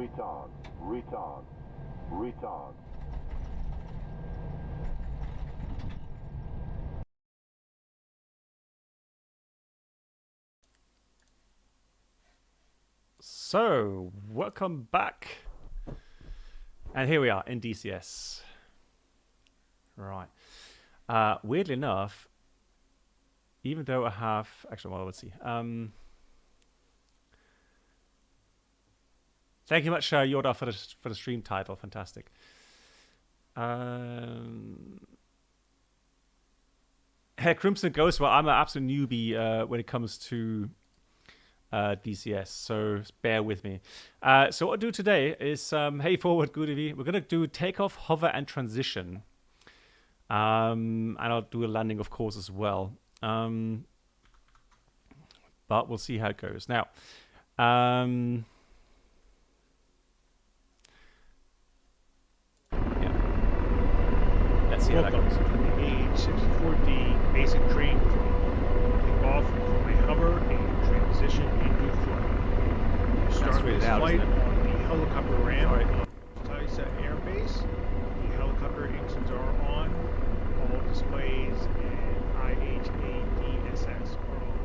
retard, retard, retard. So, welcome back. And here we are in DCS. Right. Weirdly enough, even though I have... Actually, well, let's see. Thank you much, Yoda, for the stream title. Fantastic. Hey, Crimson Ghost, well, I'm an absolute newbie when it comes to DCS, so bear with me. So what I'll do today is, hey forward, good of you. We're going to do takeoff, hover, and transition. And I'll do a landing, of course, as well. But we'll see how it goes. Now, yeah. Let's see how that goes. Welcome to the AH-64D basic training flight. Take off from a hover and transition into flight. You start really this loud, flight isn't it? on the helicopter ramp Sorry. of Taisa Air Base. The helicopter engines are on. All displays and AH-64D are on.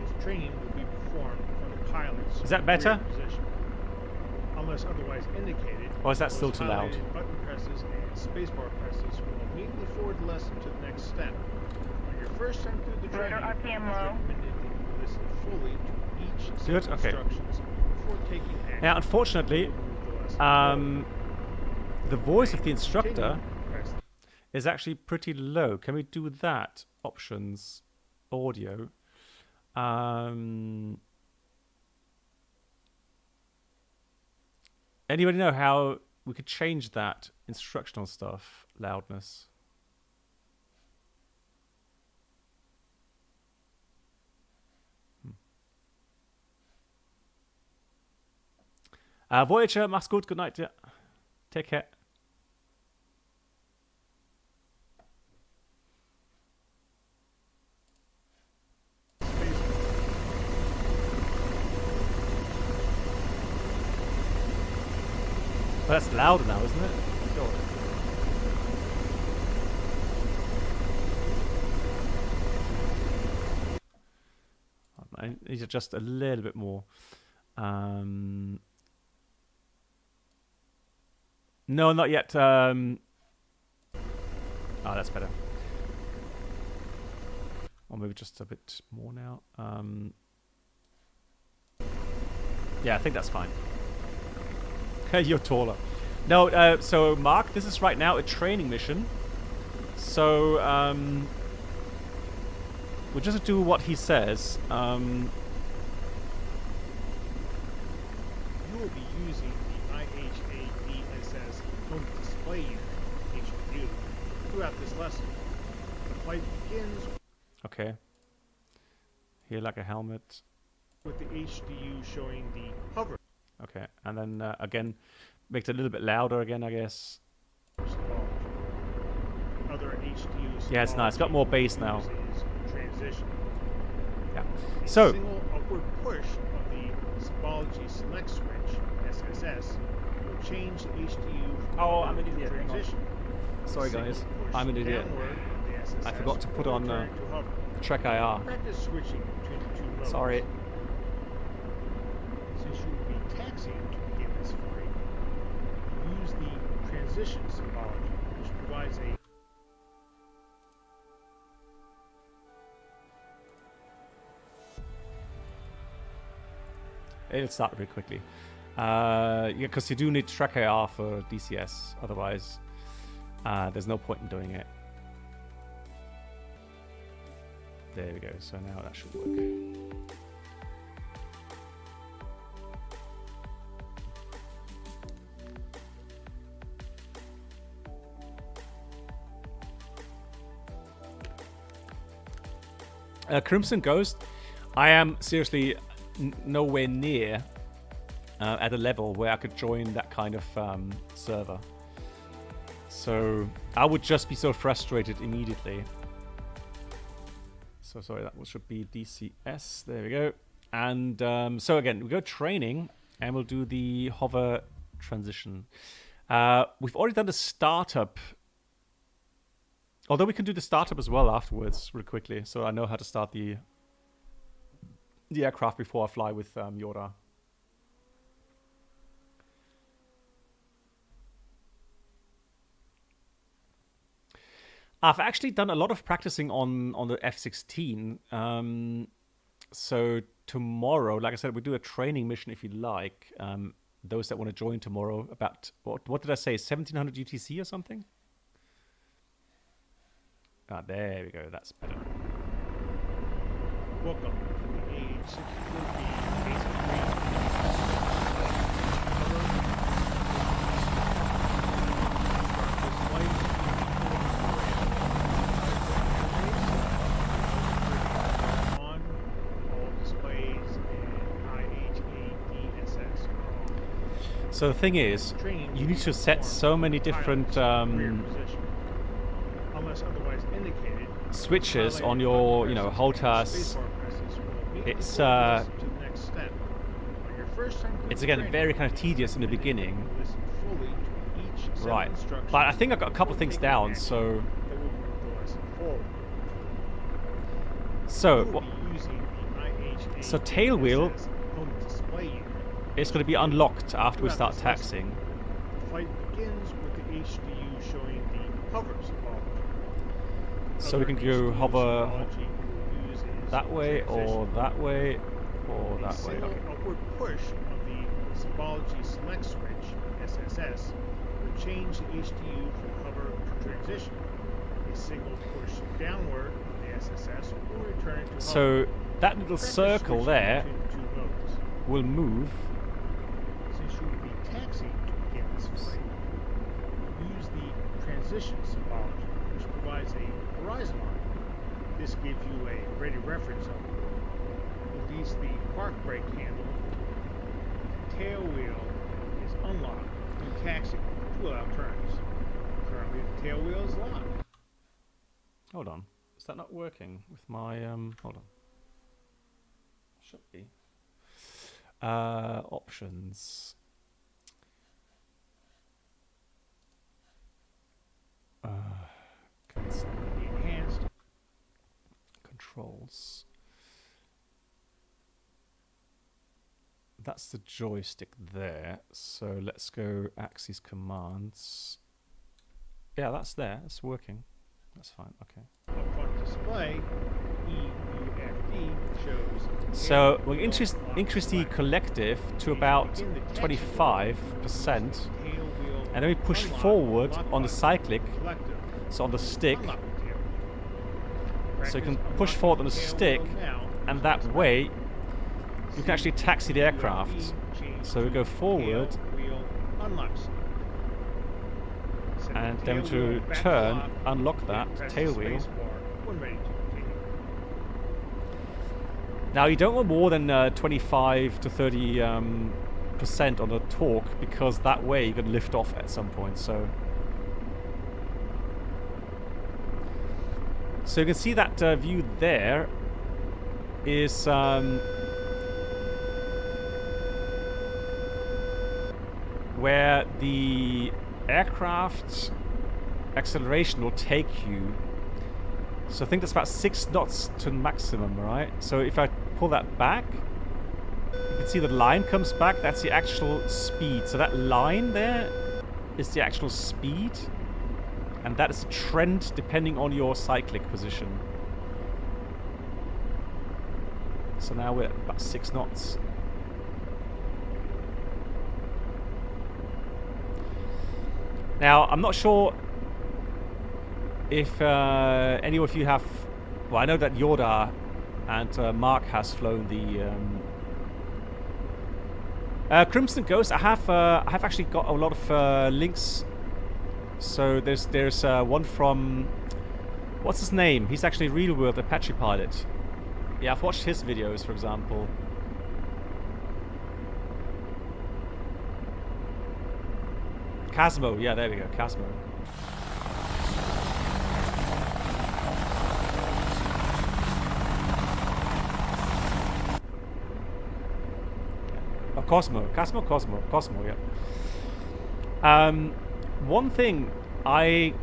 This training will be performed from the pilot's Is that better? rear position. Unless otherwise indicated, Or is that still those too loud? highlighted button presses and spacebar presses will immediately forward the lesson to the next step. On your first time through the training, RPM it's low. recommended that you listen fully to each set Good, of okay. instructions before taking action. Now, unfortunately, Move the lesson forward. the voice of the instructor Continue, press is actually pretty low. Can we do that? Options, audio. Anybody know how we could change that instructional stuff, loudness? Voyager, mach's gut, good night. Yeah. Take care. Well, that's louder now, isn't it? God. I need to adjust a little bit more. No, not yet. Oh, that's better. Or maybe just a bit more now. Yeah, I think that's fine. You're taller. No, so Mark, this is right now a training mission. So, we'll just do what he says. You will be using the IHA-DSS home display unit, HDU, throughout this lesson. The flight begins Okay. Here, like a helmet. with the HDU showing the hover. Okay, and then again, makes it a little bit louder again, I guess. Other HDUs. Yeah, it's nice. It's got more bass now. Transition. Yeah. A So, single upward push of the symbology select switch (SSS) will change the HDU. From Oh, hover I'm an to idiot. Hang on. Transition. sorry Single guys, push I'm an idiot. downward of the SSS I forgot to put will on return to hover. Trek IR. Practice switching between the two modes. Sorry. Since you will be taxiing to begin this flight, use the transition symbology, which provides a It'll start very quickly. Yeah, because you do need Trek IR for DCS, otherwise there's no point in doing it. There we go, so now that should work. Crimson Ghost, I am seriously nowhere near at a level where I could join that kind of server. So I would just be so frustrated immediately. So sorry, that should be DCS. There we go. And so again, we go training. And we'll do the hover transition. We've already done the startup. Although we can do the startup as well afterwards, real quickly. So I know how to start the aircraft before I fly with Yoda. I've actually done a lot of practicing on the F-16. So tomorrow, like I said, we do a training mission if you like. Those that want to join tomorrow, about, what did I say, 1700 UTC or something? Ah, there we go, that's better. Welcome to the AH-64D basic training. On all displays and AH-64D. So the thing is, you need to set so many different unless otherwise indicated, switches on your, HOTAS. It's again very kind of tedious in the beginning. Right, but I think I've got a couple things down, so tail wheel is going to be unlocked after we start taxiing. The flight begins with the HDU showing the hover symbology. So we can go hover that way, or that way, or that way. Okay. Upward push of the symbology select switch (SSS) will change the HDU from hover to transition. A single push downward of the SSS will return to hover. So that little circle there will move. Since you will be taxiing to begin this flight, use the transition symbology, which provides a horizon line. This gives you a ready reference zone. Release the park brake handle. The tail wheel is unlocked when taxiing to allow turns. Currently, the tail wheel is locked. Hold on. Is that not working with my hold on. Should be. Options. Enhanced controls. That's the joystick there. So let's go axis commands. Yeah, that's there. It's working. That's fine. Okay. Up front display, EUFD shows. So we'll increase the collective to about 25%, and then we push forward on the cyclic. So on the stick. So you can push forward on the stick, and that way you can actually taxi the aircraft. So we go forward, and then to turn, unlock that tail wheel. Now you don't want more than 25 to 30% on the torque, because that way you can lift off at some point. So you can see that view there is where the aircraft acceleration will take you. So I think that's about 6 knots to maximum, right? So if I pull that back, you can see the line comes back. That's the actual speed. So that line there is the actual speed. And that is a trend depending on your cyclic position. So now we're at about 6 knots. Now, I'm not sure if any of you have... Well, I know that Yoda and Mark has flown the... Crimson Ghost, I have actually got a lot of links. So there's one from... What's his name? He's actually a real-world Apache pilot. Yeah, I've watched his videos, for example. Casmo, yeah, there we go, Casmo. Oh, Cosmo, yeah. One thing I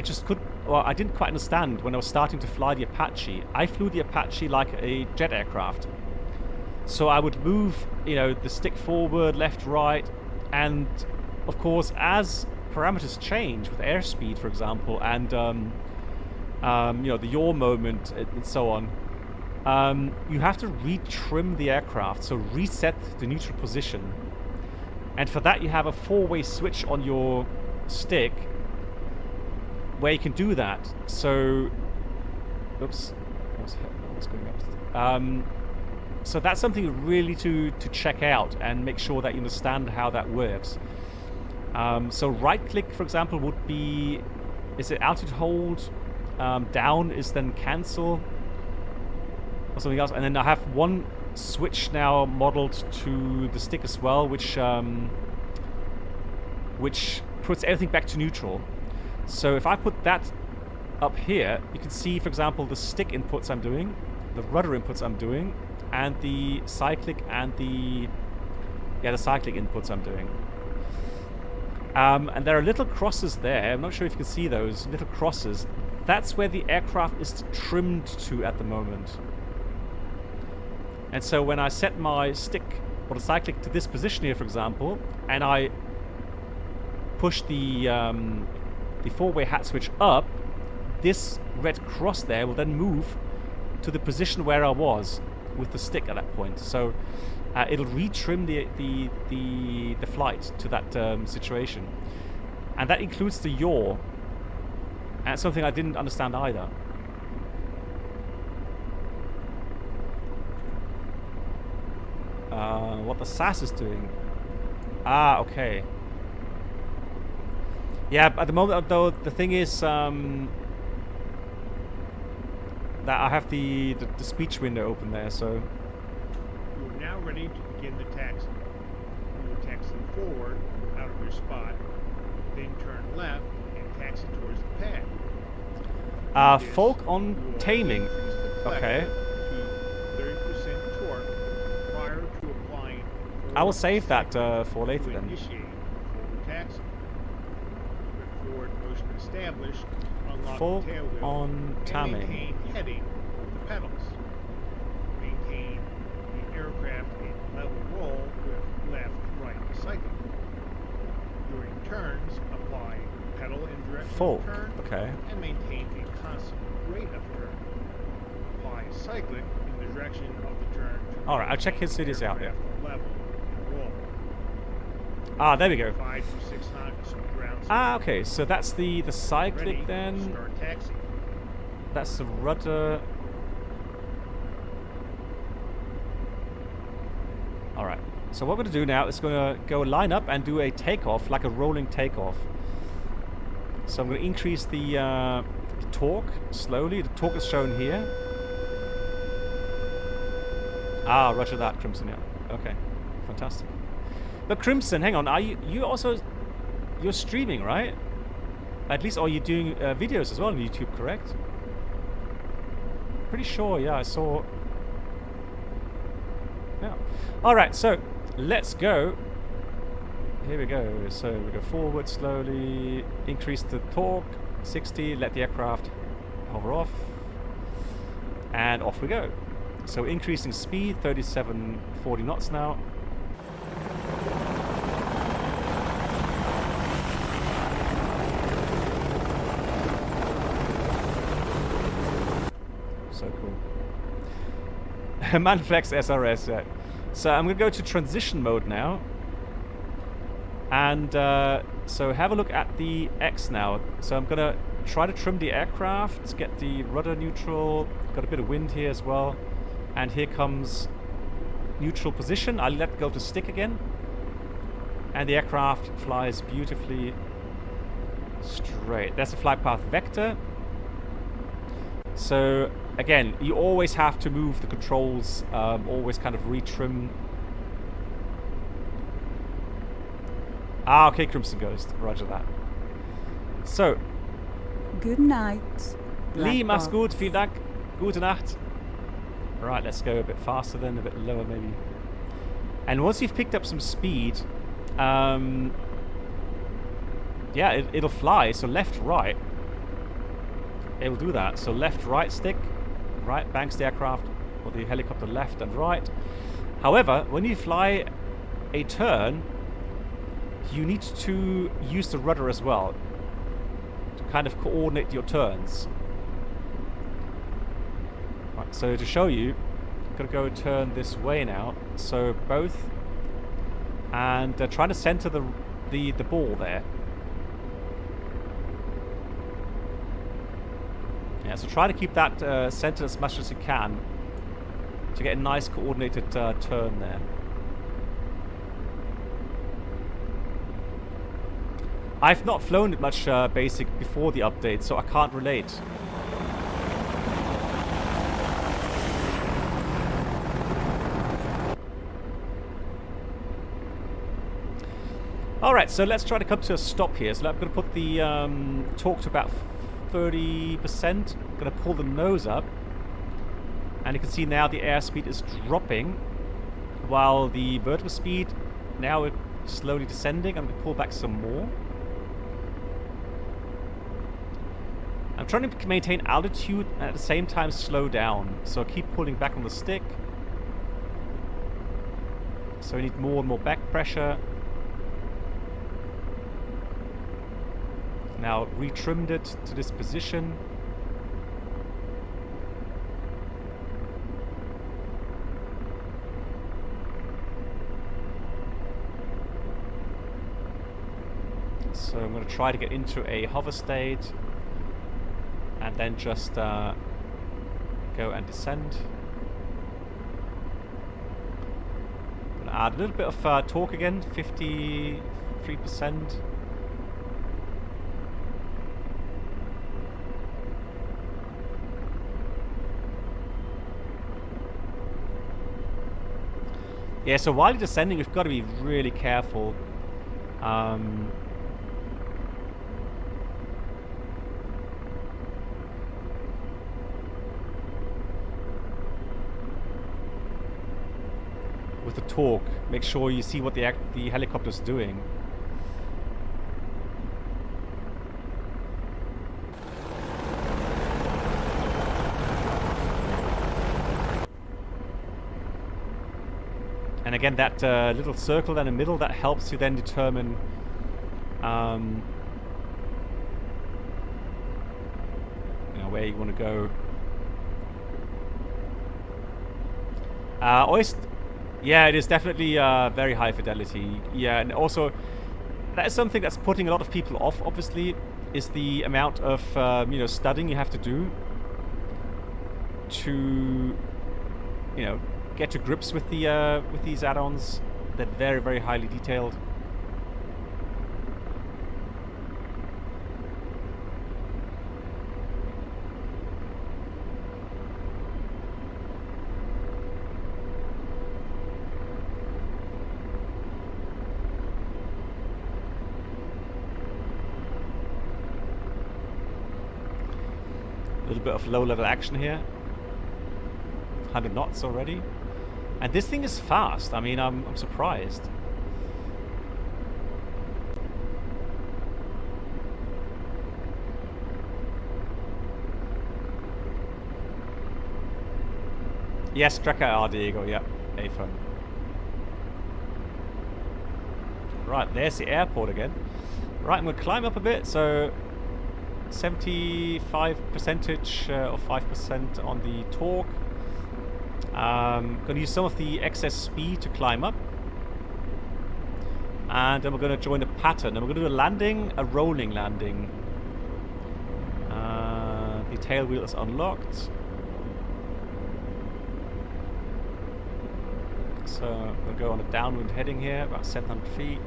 just I didn't quite understand when I was starting to fly the Apache. I flew the Apache like a jet aircraft. So I would move, the stick forward, left, right, and of course, as parameters change with airspeed, for example, and the yaw moment and so on, you have to retrim the aircraft, so reset the neutral position. And for that, you have a 4-way switch on your stick where you can do that. So, oops, what's going up? So that's something really to check out and make sure that you understand how that works. So right click, for example, would be, is it altitude hold? Down is then cancel or something else. And then I have one switch now modeled to the stick as well, which puts everything back to neutral. So if I put that up here, you can see, for example, the stick inputs I'm doing, the rudder inputs I'm doing, and the cyclic and the cyclic inputs I'm doing. And there are little crosses there. I'm not sure if you can see those little crosses. That's where the aircraft is trimmed to at the moment. And so when I set my stick or the cyclic to this position here, for example, and I push the 4-way hat switch up, this red cross there will then move to the position where I was with the stick at that point. So it'll retrim the flight to that situation. And that includes the yaw. And that's something I didn't understand either. What the SAS is doing. Ah, okay. Yeah, at the moment, though, the thing is that I have the speech window open there, so... You are now ready to begin the taxi. You will taxi forward out of your spot, then turn left and taxi towards the pad. Folk on taming. Okay. To 30% torque prior to applying. I will save that for later then. Initiate forward taxi. With forward motion established, unlock Folk the tail wheel on and taming. maintain heading with the pedals. Maintain the aircraft in level roll with left-right cycling. During turns, apply pedal in direction Folk, of turn okay. and maintain a constant rate of turn. Apply cyclic in the direction of the turn. Alright, I'll check his videos out, yeah. Level and roll. Ah, there we go. 5 to 6 knots ground speed. Ah, okay, so that's the cyclic Ready, then. start taxi. That's the rudder. Alright, so what we're going to do now is going to go line up and do a takeoff, like a rolling takeoff. So I'm going to increase the torque slowly. The torque is shown here. Ah, roger that, Crimson, yeah. Okay, fantastic. But Crimson, hang on, are you also... You're streaming, right? At least, are you doing videos as well on YouTube, correct? Pretty sure, yeah, I saw... Yeah. Alright, so, let's go. Here we go. So, we go forward slowly, increase the torque, 60, let the aircraft hover off, and off we go. So, increasing speed, 37, 40 knots now. So cool. Manflex SRS, yeah. So I'm going to go to transition mode now. And so have a look at the X now. So I'm going to try to trim the aircraft, get the rudder neutral, got a bit of wind here as well. And here comes neutral position. I'll let go to stick again. And the aircraft flies beautifully straight. That's a flight path vector. So again, you always have to move the controls, always kind of retrim. Ah, okay, Crimson Ghost. Roger that. So. Good night. Lee, mach's gut. Vielen Dank. Gute Nacht. Right, let's go a bit faster then, a bit lower maybe. And once you've picked up some speed, yeah, it'll fly. So left, right, it'll do that. So left, right stick, right banks the aircraft or the helicopter left and right. However, when you fly a turn, you need to use the rudder as well to kind of coordinate your turns. Right, so to show you, I'm gonna go turn this way now. So both, and trying to center the ball there. Yeah, so try to keep that centered as much as you can to get a nice coordinated turn there. I've not flown it much basic before the update, so I can't relate. Alright, so let's try to come to a stop here. So I'm going to put the torque to about 30%. I'm going to pull the nose up. And you can see now the airspeed is dropping, while the vertical speed now is slowly descending. I'm going to pull back some more. I'm trying to maintain altitude and at the same time slow down. So I keep pulling back on the stick. So we need more and more back pressure. Now retrimmed it to this position. So I'm going to try to get into a hover state and then just go and descend. I'm going to add a little bit of torque again, 53%. Yeah, so while you're descending, we've got to be really careful. With the torque, make sure you see what the helicopter's doing. And again, that little circle down the middle, that helps you then determine you know, where you want to go. Yeah, it is definitely very high fidelity. Yeah, and also that is something that's putting a lot of people off, obviously, is the amount of you know, studying you have to do to, you know, get to grips with the with these add-ons. They're very, very highly detailed. A little bit of low-level action here. 100 knots already. And this thing is fast. I mean, I'm surprised. Yes, Tracker R, Diego. Yep, A-phone. Right, there's the airport again. Right, I'm going to climb up a bit. So 75% or 5% on the torque. Going to use some of the excess speed to climb up. And then we're going to join a pattern. And we're going to do a landing, a rolling landing. The tail wheel is unlocked. So I'm going to go on a downwind heading here, about 700 feet.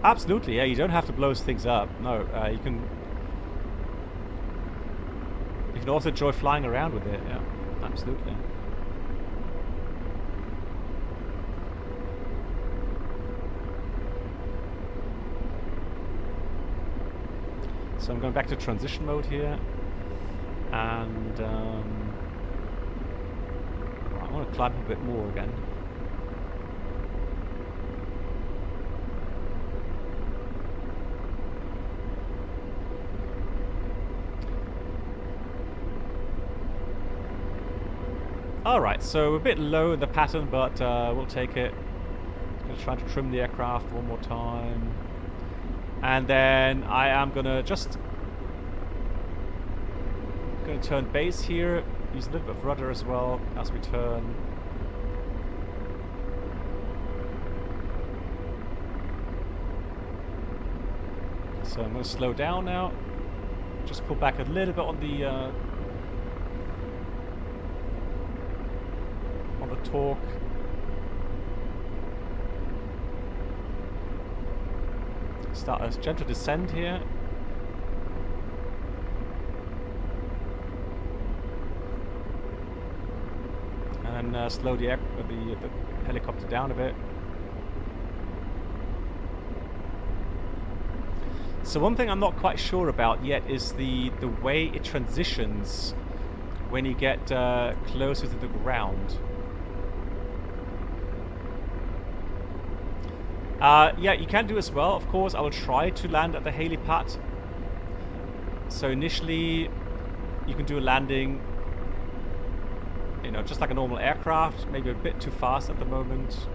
Absolutely, yeah, you don't have to blow things up. No, you can also enjoy flying around with it, yeah, absolutely. So I'm going back to transition mode here, and I want to climb a bit more again. Alright, so a bit low in the pattern, but we'll take it. Gonna try to trim the aircraft one more time. And then I am gonna turn base here, use a little bit of rudder as well as we turn. So I'm gonna slow down now. Just pull back a little bit on the torque. Start a gentle descent here. And slow the helicopter down a bit. So one thing I'm not quite sure about yet is the way it transitions when you get closer to the ground. Yeah, you can do as well. Of course, I will try to land at the helipad. So initially, you can do a landing, you know, just like a normal aircraft. Maybe a bit too fast at the moment.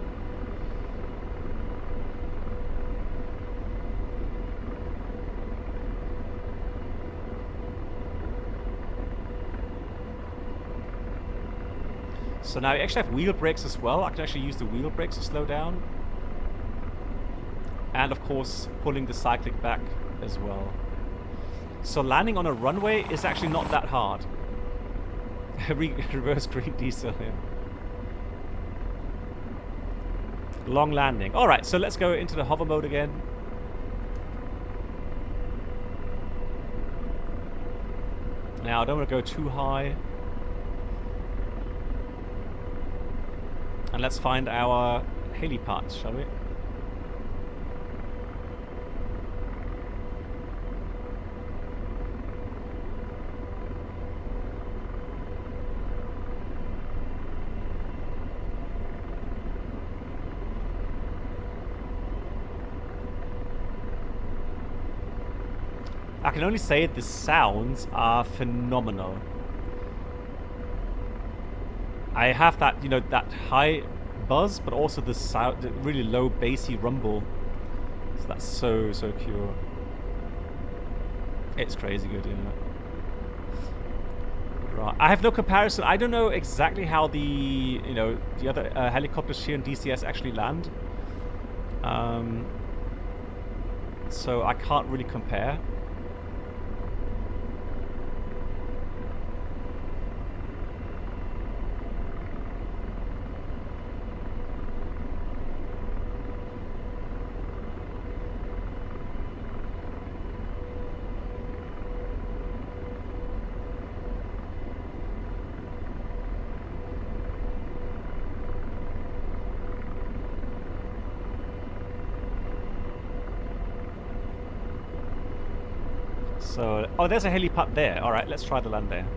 So now you actually have wheel brakes as well. I can actually use the wheel brakes to slow down. And of course, pulling the cyclic back as well. So landing on a runway is actually not that hard. Reverse green diesel here. Long landing. Alright, so let's go into the hover mode again. Now, I don't want to go too high. And let's find our helipad, shall we? I can only say the sounds are phenomenal. I have that, you know, that high buzz, but also the sound, the really low bassy rumble. So that's so cool. It's crazy good, you know. Right. I have no comparison. I don't know exactly how the other helicopters here in DCS actually land. So I can't really compare. So, oh, there's a helipad there. All right, let's try the land there.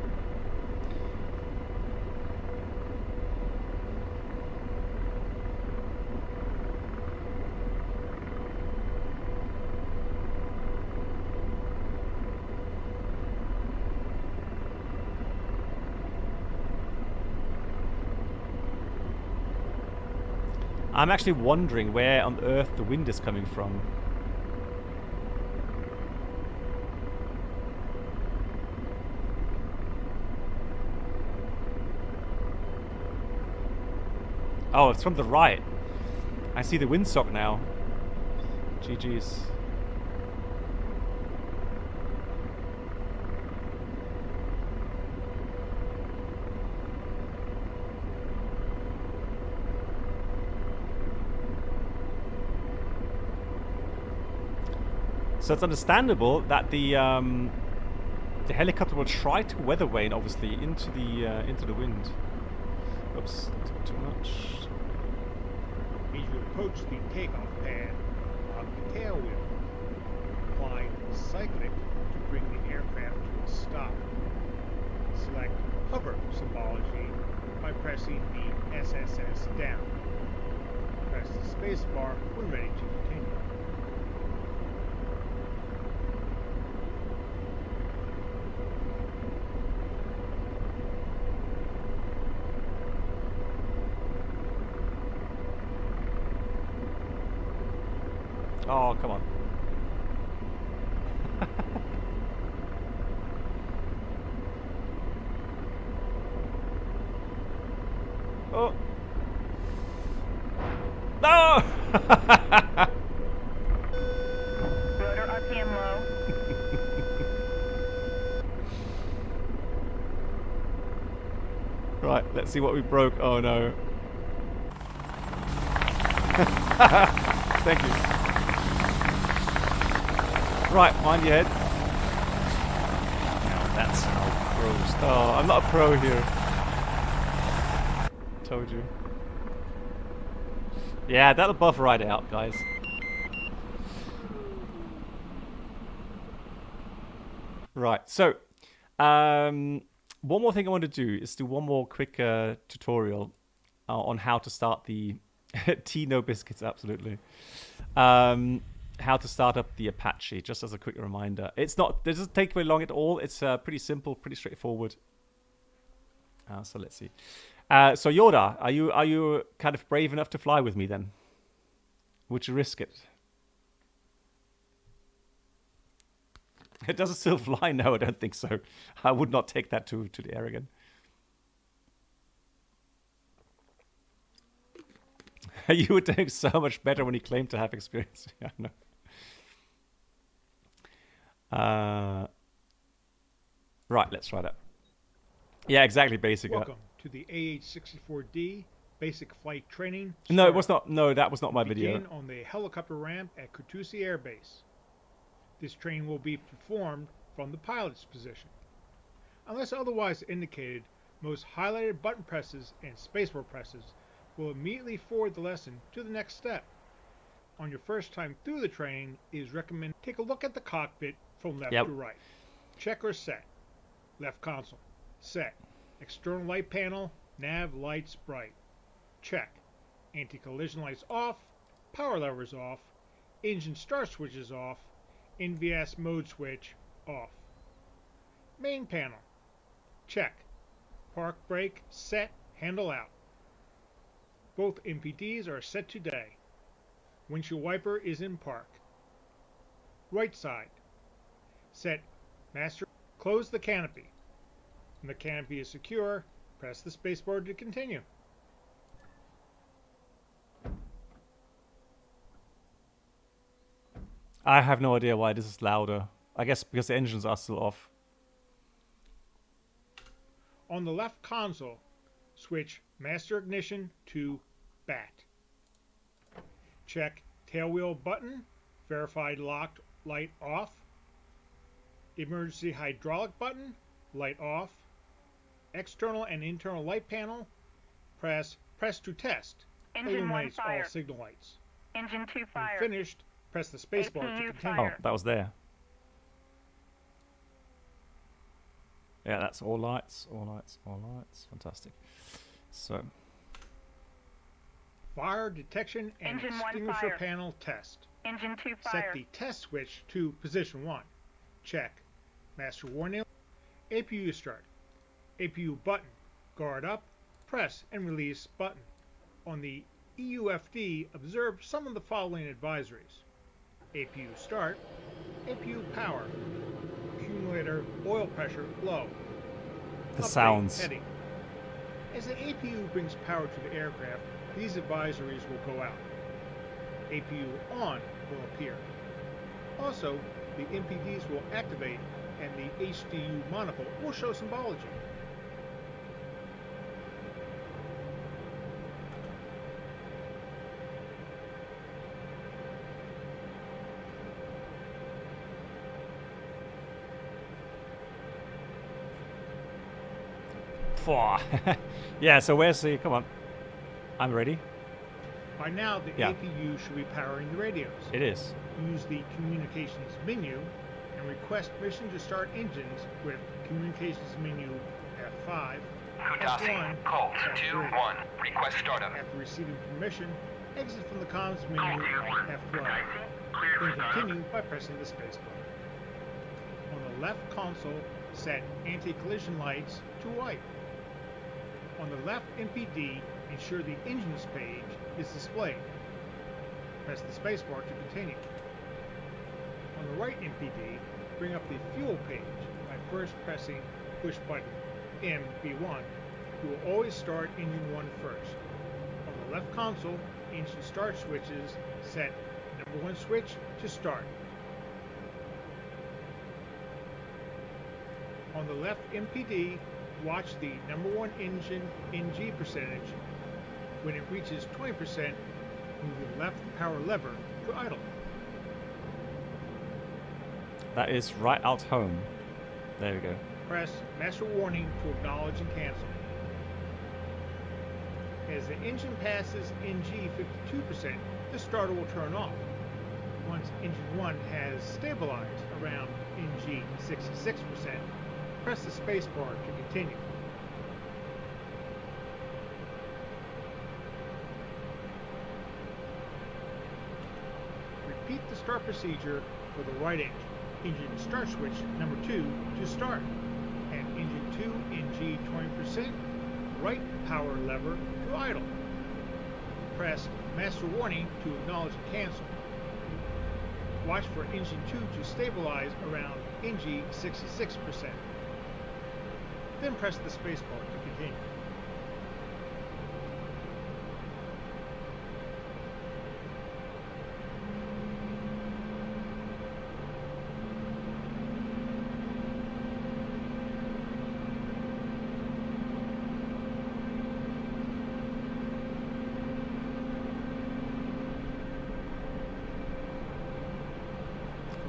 I'm actually wondering where on earth the wind is coming from. Oh, it's from the right. I see the windsock now. GG's. So it's understandable that the helicopter will try to weather vane, obviously, into the wind. Oops, too much. As you approach the takeoff pad on the tail wheel, apply cyclic to pressing the SSS down. Press the space bar when ready to continue. Oh, come on. Oh. No! Rotor RPM low. Right, let's see what we broke. Oh no. Thank you. Right, mind your head. Now that's how pros. Oh, I'm not a pro here. Told you. Yeah, that'll buff right out, guys. Right, so one more thing I want to do is do one more quick tutorial on how to start the tea no biscuits. Absolutely. How to start up the Apache, just as a quick reminder. It doesn't take very long at all. It's pretty simple, pretty straightforward. So let's see. So Yoda, are you kind of brave enough to fly with me then? Would you risk it? It doesn't still fly? No, I don't think so. I would not take that to the air again. You were doing so much better when you claimed to have experience. Yeah, I know. Right, let's try that. Yeah, exactly, basic. Welcome to the AH-64D basic flight training. No, it was not. No, that was not my video. Begin on the helicopter ramp at Kutusi Air Base. This training will be performed from the pilot's position. Unless otherwise indicated, most highlighted button presses and spacebar presses will immediately forward the lesson to the next step. On your first time through the training, it is recommended take a look at the cockpit from left to right. Check or set. Left console. Set. External light panel. Nav lights bright. Check. Anti-collision lights off. Power levers off. Engine start switches off. NVS mode switch off. Main panel. Check. Park brake set. Handle out. Both MPDs are set to day. Windshield wiper is in park. Right side. Set master. Close the canopy. When the canopy is secure, press the spacebar to continue. I have no idea why this is louder. I guess because the engines are still off. On the left console, switch master ignition to BAT. Check tailwheel button, verified locked light off. Emergency hydraulic button, light off. External and internal light panel, press to test. Engine 1 fire. All signal lights. Engine 2 fire. When finished, press the spacebar to continue. Oh, that was there. Yeah, that's all lights, all lights, all lights. Fantastic. So. Fire detection and Engine 1 extinguisher fire. panel test. Engine 2 fire. Set the test switch to position 1. Check. Master warning. APU start. APU button. Guard up. Press and release button. On the EUFD, observe some of the following advisories. APU start. APU power. Accumulator oil pressure low. The Update sounds. Heading. As the APU brings power to the aircraft, these advisories will go out. APU on will appear. Also, the MPDs will activate and the HDU monocle will show symbology. Yeah, so where's the... Come on. I'm ready. By now, the APU should be powering the radios. It is. Use the communications menu and request permission to start engines with communications menu F5. Kudasi, F1 Colt at bridge. 2-1. Request startup. After receiving permission, exit from the comms menu F12. Then continue by pressing the space button. On the left console, set anti-collision lights to white. On the left MPD, ensure the engines page is displayed. Press the spacebar to continue. On the right MPD, bring up the fuel page by first pressing push button MB1. You will always start engine 1 first. On the left console, engine start switches set number 1 switch to start. On the left MPD, watch the number 1 engine NG percentage. When it reaches 20%, move the left power lever to idle. That is right out home. There we go. Press master warning to acknowledge and cancel. As the engine passes NG 52%, the starter will turn off. Once engine 1 has stabilized around NG 66%, press the spacebar to continue. Repeat the start procedure for the right engine. Engine start switch number 2 to start, and engine 2 NG 20%, right power lever to idle. Press master warning to acknowledge and cancel. Watch for engine 2 to stabilize around NG 66%. Then press the spacebar to continue.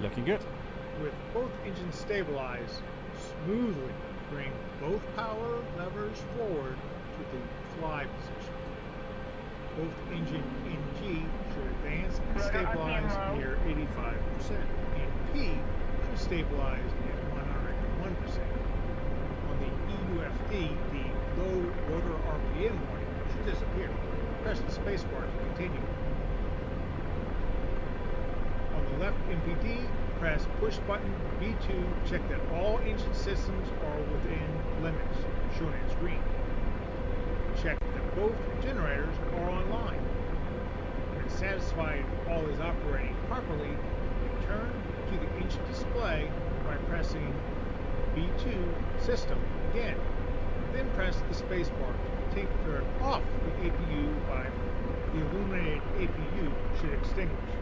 Looking good. With both engines stabilized, smoothly bring both power levers forward to the fly position. Both engine NG should advance and stabilize near 85%, and P should stabilize at 101%. On the EUFD, the low rotor RPM warning should disappear. Press the spacebar to continue. On the left MPD, press push button B2 to check that all engine systems are within limits, shown as green. Check that both generators are online. When satisfied all is operating properly, return to the engine display by pressing B2 system again. Then press the spacebar to turn off the APU by the illuminated APU should extinguish.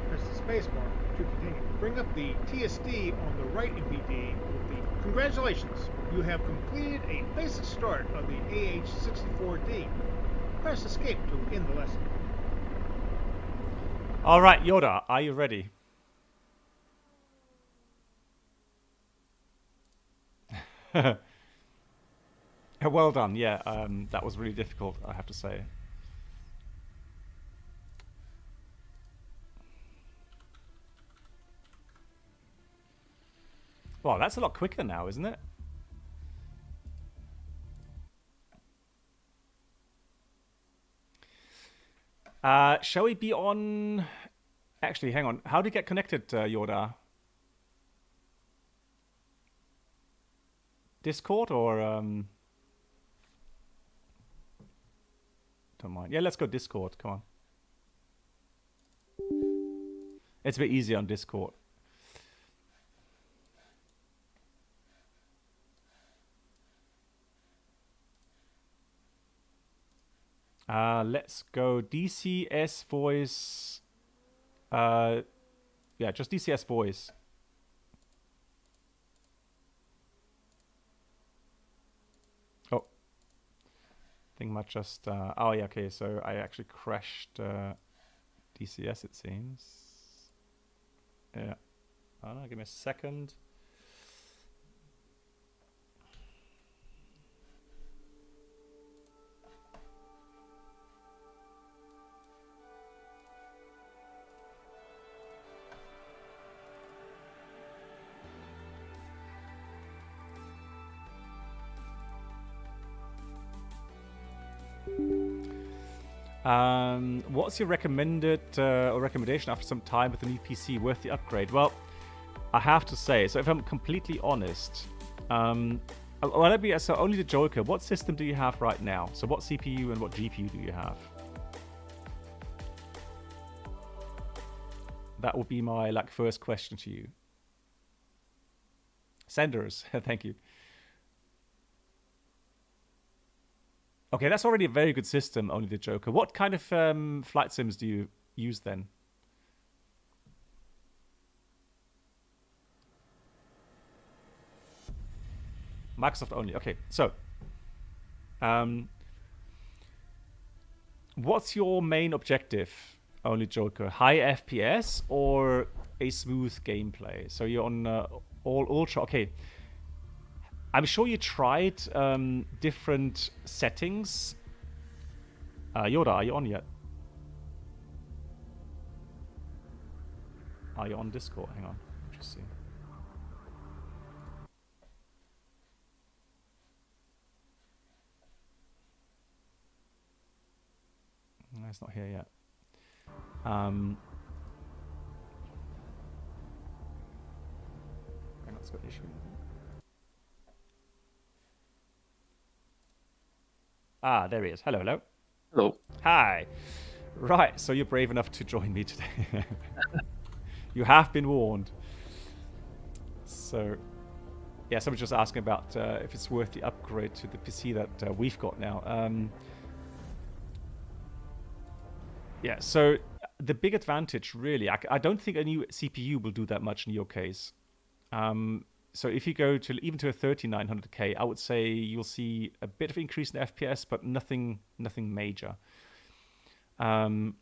Press the spacebar to continue. Bring up the TSD on the right MPD with the congratulations, you have completed a basic start of the AH-64D. Press escape to end the lesson. All right, Yoda, are you ready? Well done. Yeah, that was really difficult, I have to say. Well, that's a lot quicker now, isn't it? Shall we be on... Actually, hang on. How do you get connected, Yoda? Discord or... Don't mind. Yeah, let's go Discord. Come on. It's a bit easier on Discord. Let's go DCS voice. Yeah, just DCS voice. Oh, I think might just. Oh yeah, okay. So I actually crashed DCS. It seems. Yeah. Oh no, give me a second. What's your recommended or recommendation after some time with the new PC? Worth the upgrade? Well, I have to say, so if I'm completely honest, so only the Joker. What system do you have right now? So what CPU and what GPU do you have? That would be my first question to you. Senders, thank you. Okay, that's already a very good system, only the Joker. What kind of flight sims do you use then? Microsoft only. Okay, so what's your main objective, only Joker? High FPS or a smooth gameplay? So you're on all ultra. Okay, I'm sure you tried different settings. Yoda, are you on yet? Are you on Discord? Hang on, just see. No, it's not here yet. Let's go issue. Ah, there he is. Hello, hello. Hello. Hi. Right, so you're brave enough to join me today. You have been warned. So, yeah, someone's just asking about if it's worth the upgrade to the PC that we've got now. Yeah, so the big advantage, really, I don't think a new CPU will do that much in your case. So if you go to even to a 3900K, I would say you'll see a bit of increase in FPS, but nothing major. And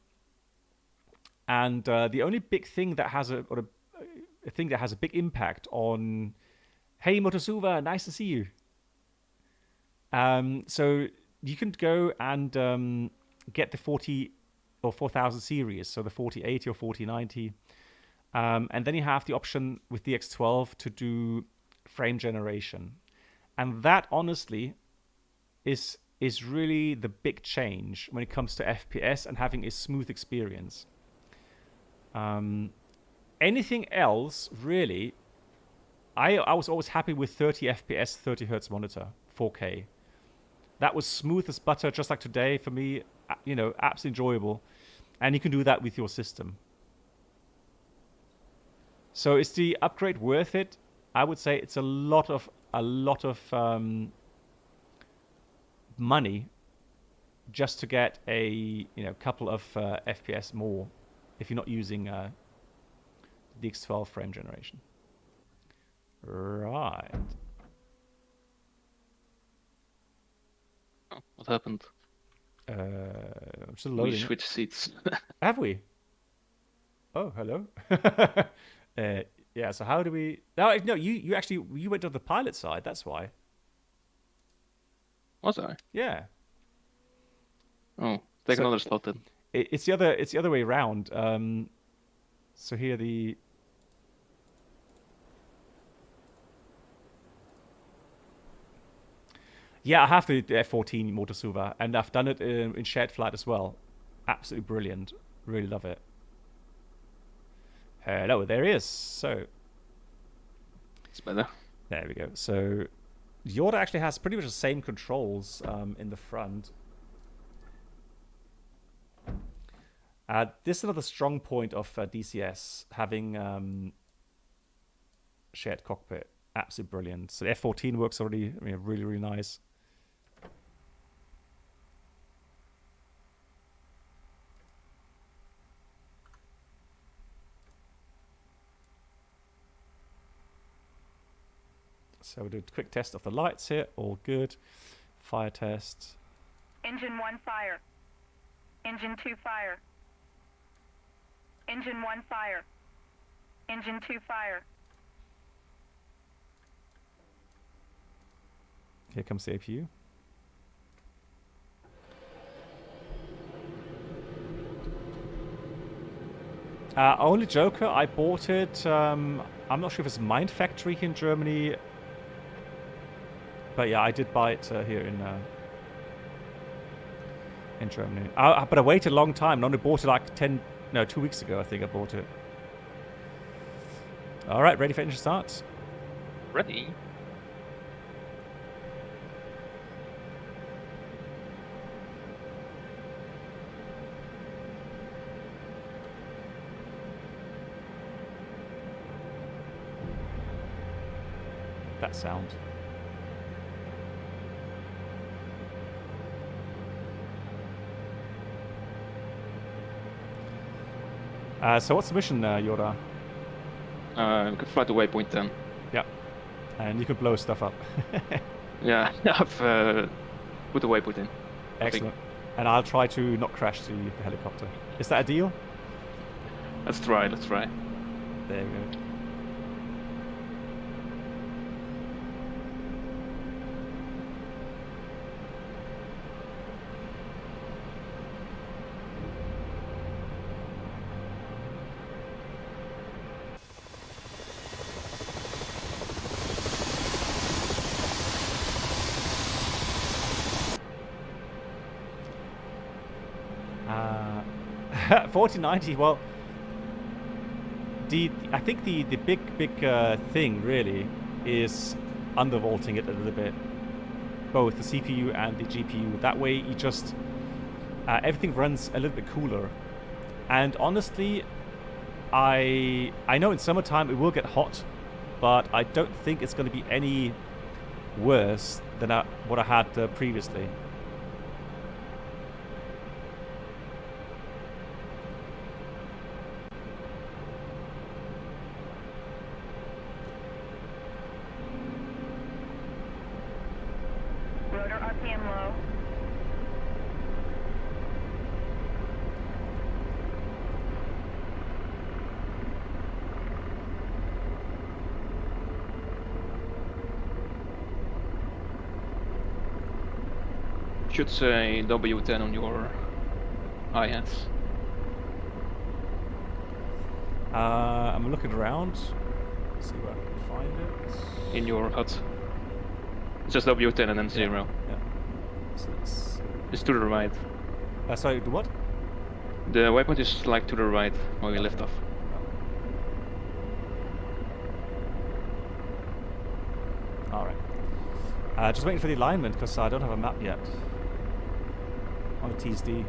the only big thing that has a thing that has a big impact on, hey Motosuva, nice to see you. So you can go and get the 40 or 4000 series, so the 4080 or 4090. And then you have the option with the X12 to do frame generation. And that, honestly, is really the big change when it comes to FPS and having a smooth experience. Anything else, really, I was always happy with 30 FPS, 30 Hertz monitor, 4K. That was smooth as butter, just like today, for me, absolutely enjoyable. And you can do that with your system. So is the upgrade worth it? I would say it's a lot of money just to get a couple of FPS more if you're not using the X12 frame generation. Right. Oh, what happened? I'm still loading. We switched seats. Have we? Oh, hello. Yeah. So how do we? No, you actually went to the pilot side. That's why. Was I? Yeah. Oh, take another slot then. It's the other way around. So here the. Yeah, I have the F14 Motosuva, and I've done it in shared flight as well. Absolutely brilliant. Really love it. Hello, there he is. So. It's better. There we go. So, Yoda actually has pretty much the same controls in the front. This is another strong point of DCS, having shared cockpit. Absolutely brilliant. So the F14 works already really, really nice. So we'll do a quick test of the lights here. All good. Fire test. Engine 1 fire. Engine 2 fire. Engine 1 fire. Engine 2 fire. Here comes the APU. Only Joker, I bought it. I'm not sure if it's Mind Factory in Germany. But yeah, I did buy it here in in Germany. But I waited a long time and only bought it like 2 weeks ago, I think I bought it. All right, ready for engine start? Ready? That sound. So what's the mission, Yoda? We could fly to waypoint 10. Yeah. And you can blow stuff up. Yeah, I've put the waypoint in. Excellent. And I'll try to not crash the helicopter. Is that a deal? Let's try, let's try. There we go. Uh, 4090. Well, I think the big thing really is undervolting it a little bit, both the CPU and the GPU. That way, you just everything runs a little bit cooler. And honestly, I know in summertime it will get hot, but I don't think it's going to be any worse than what I had previously. Rotor RPM low. Should say W10 on your IHATs. I'm looking around. See where I can find it. In your HUD. It's just W10 and then 0. Yeah. So let's... It's to the right. Sorry, the what? The waypoint is like to the right where we left off. Alright. Just waiting for the alignment because I don't have a map yet. On the TSD.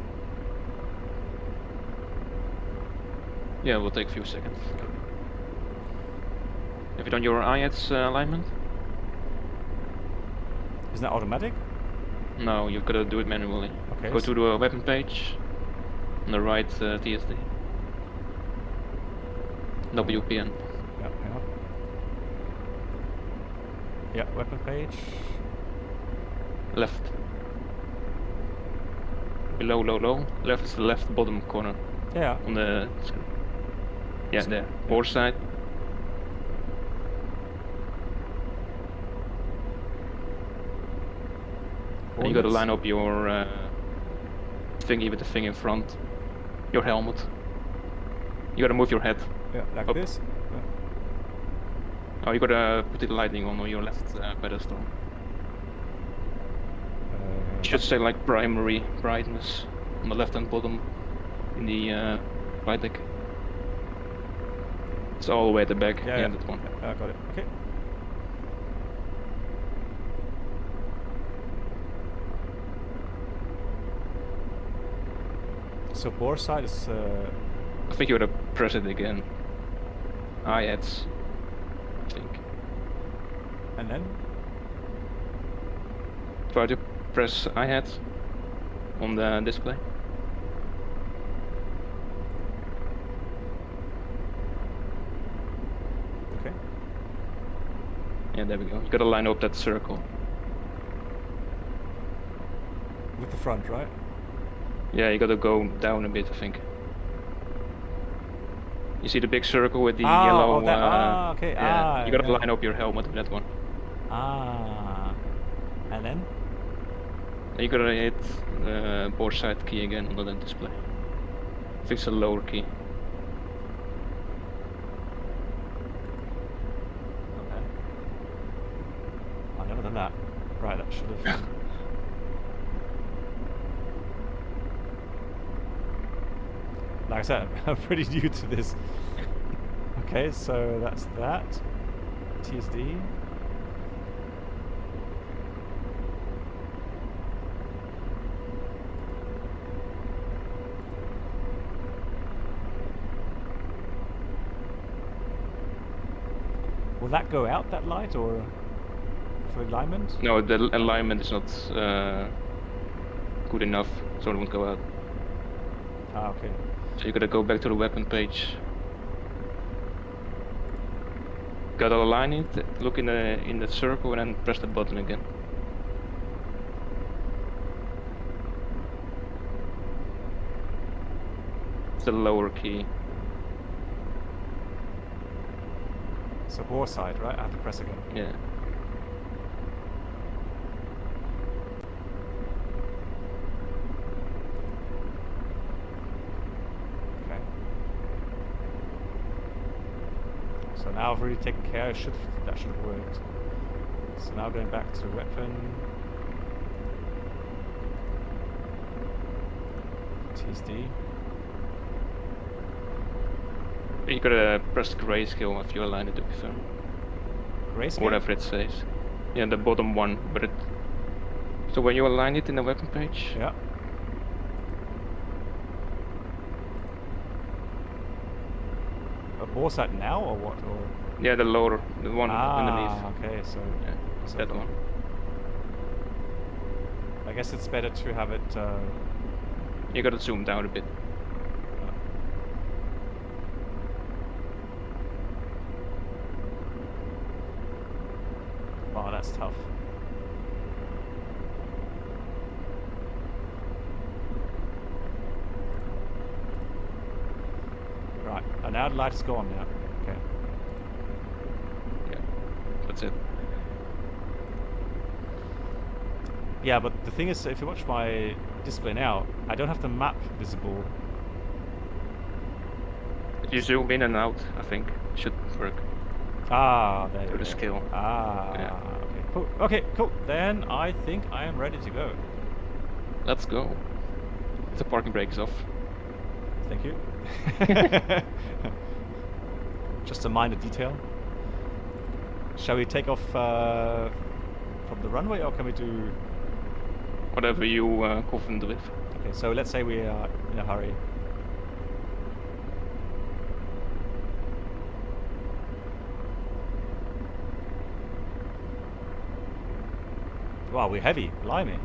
Yeah, it will take a few seconds. Have you done your IHATs alignment? Isn't that automatic? No, you've got to do it manually. Okay. Go to the weapon page. On the right, TSD. WPN. Yeah, hang on. Yeah, weapon page. Left. Below, low, low. Left is the left bottom corner Yeah. on the screen. Yeah, there. Port side. And you got to line up your thingy with the thing in front. Your helmet. You got to move your head. Yeah, like Up. this. Yeah. Oh, you got to put the lighting on your left pedestal. Should say like primary brightness on the left hand bottom in the flight deck. It's all the way at the back. Yeah, that one. I got it. Okay. So bore side is I think you gotta press it again. IHATs. I think. and then Try to press IHAT on the display. okay. Yeah, there we go. You gotta line up that circle. With the front, right? Yeah, you gotta go down a bit, I think. You see the big circle with the yellow... okay. Yeah, you gotta yeah. line up your helmet with that one. And then Then you gotta hit the port side key again on the display. I think it's a lower key. okay. I've never done that. Right, that should have. Like I said, I'm pretty new to this. Okay, so that's that. TSD. Will that go out, that light, or for alignment? No, the alignment is not good enough, so it won't go out. Ah, okay. So you gotta go back to the weapon page. Gotta align it, look in the circle, and then press the button again. It's the lower key. So bore side, right? I have to press again. Yeah. Okay. So now I've already taken care. That should have worked. So now going back to weapon. TSD. You gotta press grayscale if you align it to be fair. Grayscale? Whatever it says. Yeah, the bottom one, but it... So when you align it in the weapon page... Yeah. A bore sight now or what? Or Yeah, the lower, the one underneath. Okay, so Yeah, so that one. I guess it's better to have it. You gotta zoom down a bit. Wow, that's tough. Right, and now the light is gone now. Okay. Yeah, that's it. Yeah, but the thing is, if you watch my display now, I don't have the map visible. If you zoom in and out, I think it should work. Ah, there To you the go. scale. Ah, Yeah. okay, cool. Okay, cool. Then I think I am ready to go. Let's go. The parking brake is off. Thank you. Just a minor detail. Shall we take off from the runway, or can we do... Whatever you confident with. Okay, so let's say we are in a hurry. Wow, we're heavy. Blimey.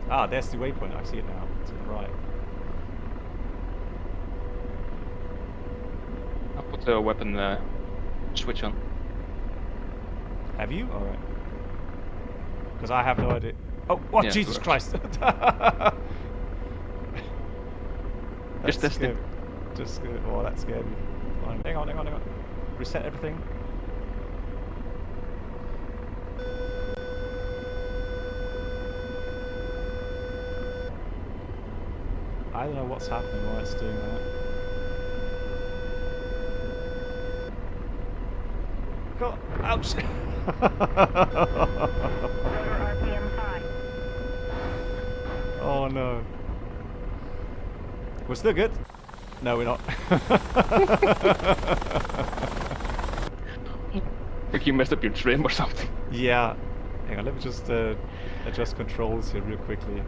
Ah, there's the waypoint. I see it now. To the right. I'll put the weapon switch on. Have you? Alright. Because I have no idea. Oh, what? Yeah, Jesus correct. Christ! Just test it. Just scared. Oh, that scared me. Hang on, hang on, hang on. Reset everything. I don't know what's happening while it's doing that. God, ouch! Rotor RPM 5. Oh no. We're still good? No, we're not. Like you messed up your trim or something. Yeah. Hang on, let me just adjust controls here real quickly.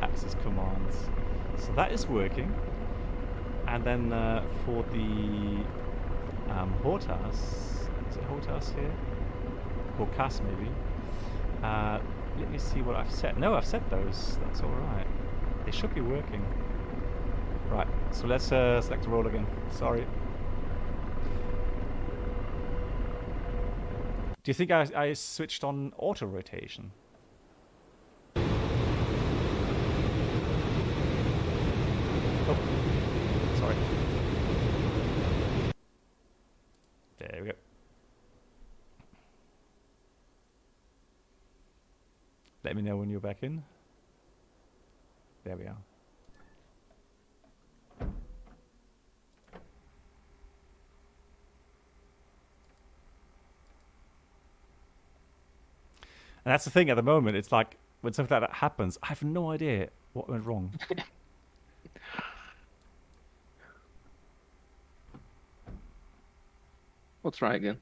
Access commands. So that is working. And then for the HOTAS, is it HOTAS here? HOCAS maybe. Let me see what I've set. No, I've set those. That's alright. They should be working. Right, so let's select a roll again. Sorry. Do you think I switched on auto rotation? Oh, sorry. There we go. Let me know when you're back in. There we are. And that's the thing at the moment. It's like when something like that happens, I have no idea what went wrong. We'll try again.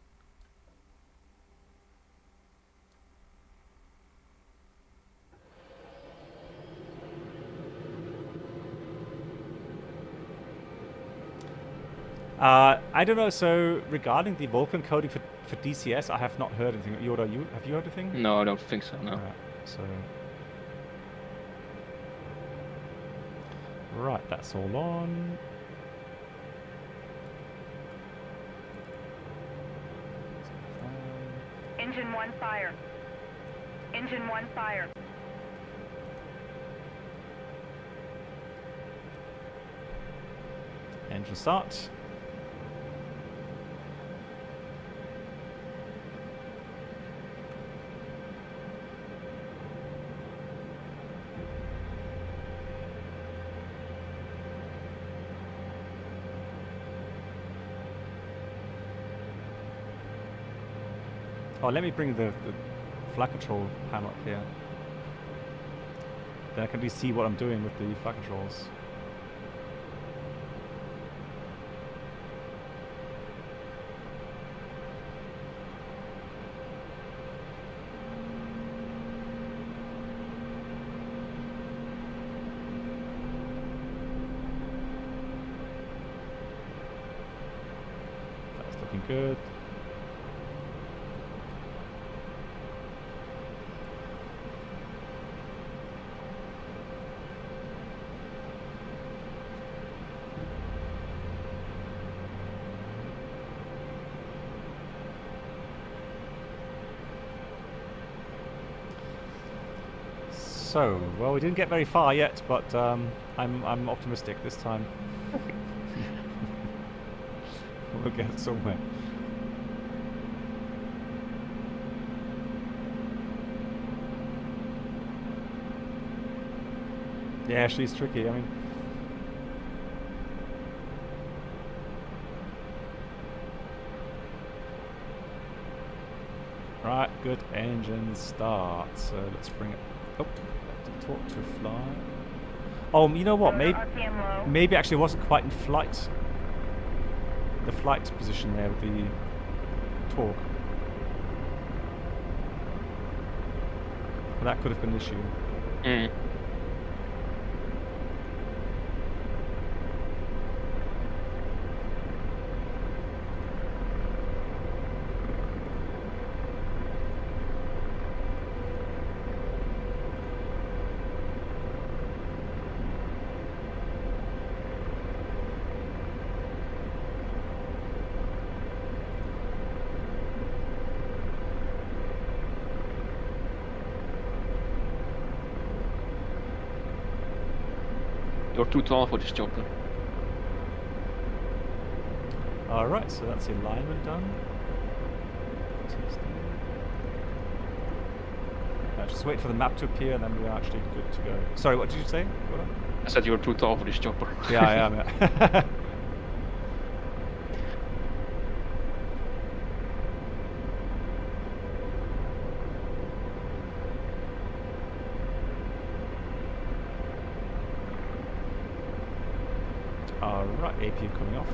I don't know. So regarding the Vulkan coding for DCS, I have not heard anything. Yoda, have you heard anything? No, I don't think so. No. So right, that's all on. Engine 1 fire. Engine 1 fire. Engine start. Oh, let me bring the flight control panel up here. Then I can at least see what I'm doing with the flight controls. That's looking good. So, well, we didn't get very far yet, but I'm optimistic this time. We'll get somewhere. Yeah, she's tricky. I mean, right, good engine start. So let's bring it. Oh, talk to fly. Oh, you know what? Maybe actually it wasn't quite in flight. The flight position there with the torque. That could have been an issue. Mm. You're too tall for this chopper. Alright, so that's the alignment done. Just wait for the map to appear and then we're actually good to go. Sorry, what did you say? I said you're too tall for this chopper. Yeah, I am. Yeah. Alright, APU coming off.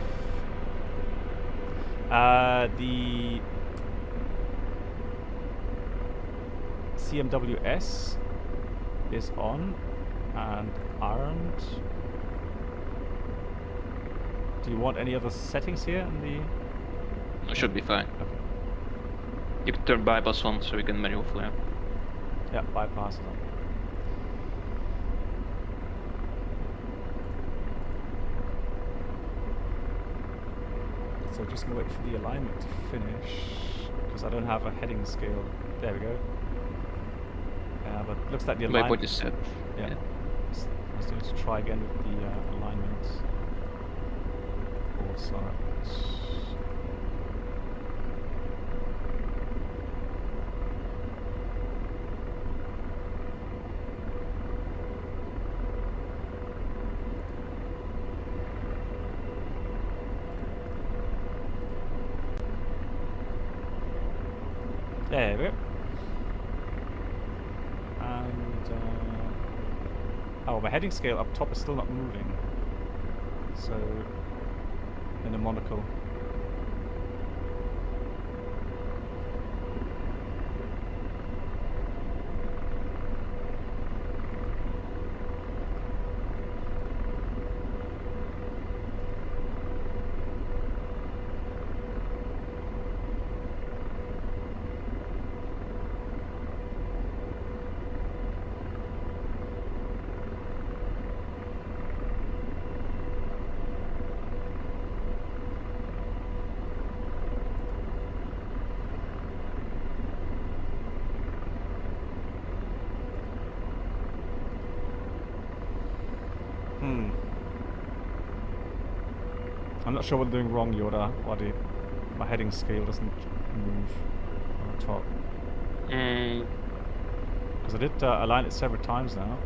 The CMWS is on and armed. Do you want any other settings here in the... It should be fine. Okay. You can turn bypass on so we can manual flare. Yeah, bypass is on. So just gonna wait for the alignment to finish because I don't have a heading scale. There we go. But looks like the alignment. Waypoint is set. Yeah. Let's need to try again with the alignment. All sides. There we go. And Oh, my heading scale up top is still not moving. So, in the monocle. I'm not sure what I'm doing wrong, Yoda. My heading scale doesn't move on the top. Because I did align it several times now.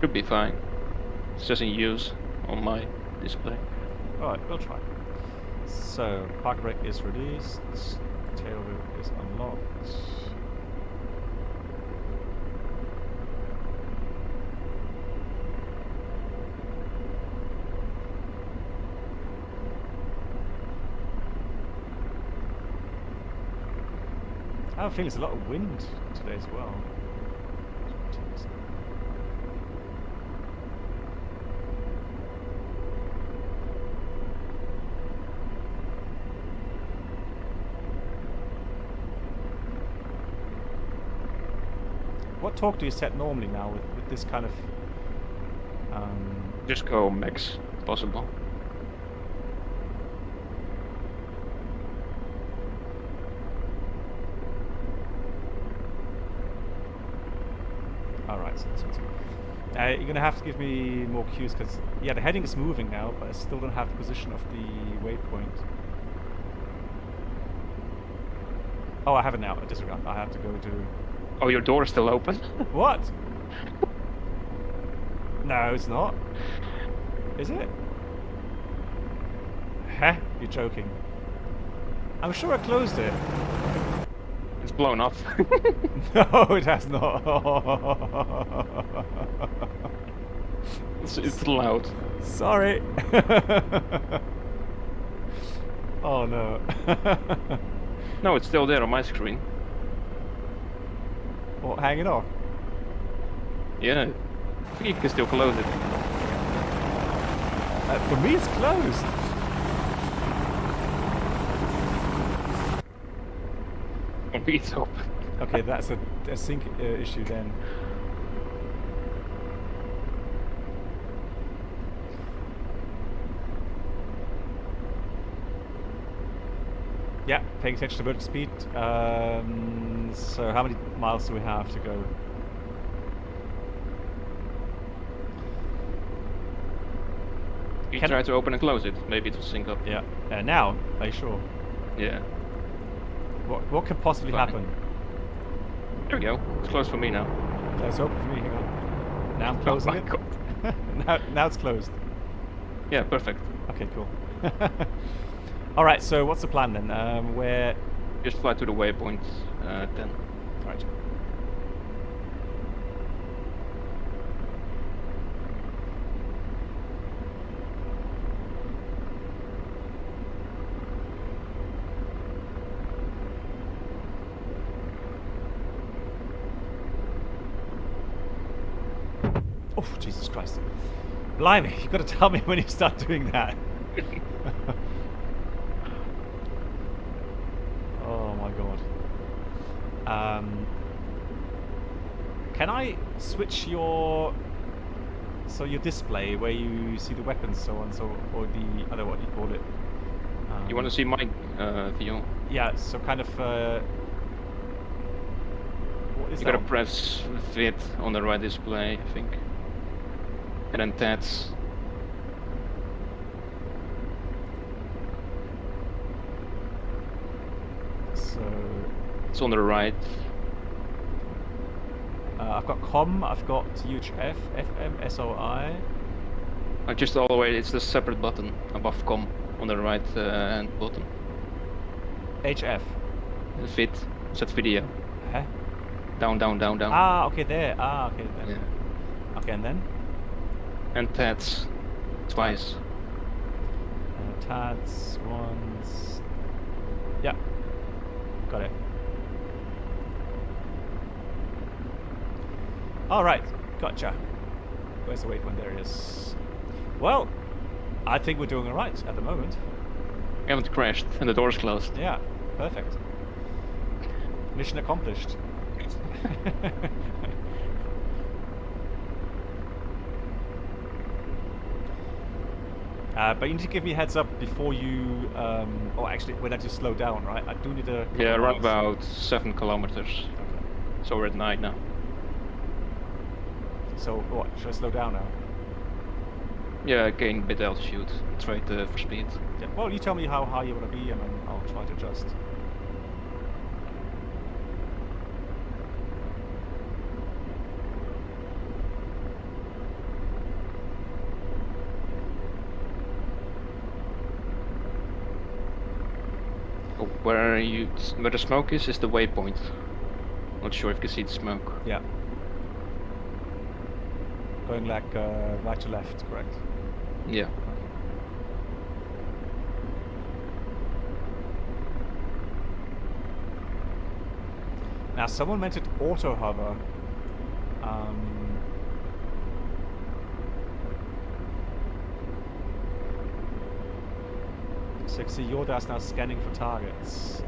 Should be fine. It's just in use on my display. Alright, we'll try. So, park brake is released. Tail wheel is unlocked. I have a feeling there's a lot of wind today as well. What torque do you set normally now with this kind of... Just go max, if possible. Alright, so this one's good. You're going to have to give me more cues because, yeah, the heading is moving now, but I still don't have the position of the waypoint. Oh, I have it now. I disregard. I have to go to... Oh, your door is still open? What? No, it's not. Is it? Huh? You're joking. I'm sure I closed it. It's blown off. No, it has not. It's loud. Sorry. Oh no. No, it's still there on my screen. What, hanging off? Yeah. I think you can still close it. For me, it's closed. For me, it's open. Okay, that's a sync issue then. Yeah, paying attention to vertical speed. So how many miles do we have to go? You try to open and close it. Maybe it will sync up. Yeah. Now, are you sure? Yeah. What could possibly happen? There we go. It's closed for me now. It's open for me. Hang on. Now I'm closing it. God. now it's closed. Yeah, perfect. Okay, cool. All right. So what's the plan then? Where? Just fly to the waypoint 10. Right. Oh, Jesus Christ. Blimey, you've got to tell me when you start doing that. Oh my god. Can I switch your display where you see the weapons, so on, so, or the other, what do you call it? You want to see my view? Yeah, so kind of. What is You that? gotta press vid on the right display, I think. And then tats. So It's on the right. I've got COM, I've got UHF, FM, SOI. Just all the way, it's the separate button above com on the right hand bottom. HF. Vid, set video. Huh? Down, down, down, down. Ah, okay, there. Ah, okay, then. Yeah. Okay, and then? And pads. Twice. Tads, once. Yeah. Got it. Alright, gotcha. Where's the waypoint? There it is. Well, I think we're doing alright at the moment. We haven't crashed, and the door's closed. Yeah, perfect. Mission accomplished. But you need to give me a heads up before you, oh actually, when I just slow down, right? I do need a... Yeah, around about 7 kilometers. Okay. So we're at night now. So what, should I slow down now? Yeah, gain a bit altitude. Trade for speed. Yeah. Well, you tell me how high you want to be and then I'll try to adjust. Oh, where the smoke is the waypoint. Not sure if you can see the smoke. Yeah. Going like right to left, correct? Yeah. Now, someone mentioned auto hover. So you can see Yorda's now scanning for targets.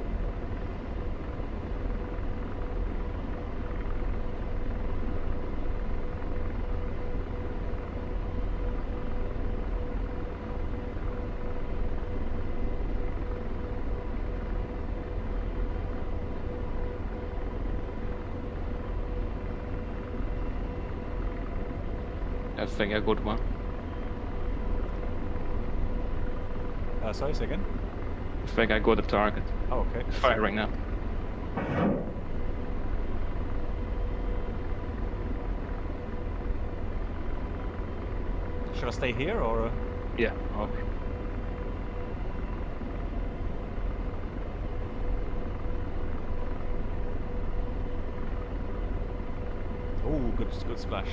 I think a good one. Sorry, say again? I think I got the target. Oh, okay. Firing now. Should I stay here or? Yeah. Okay. Oh, good splash.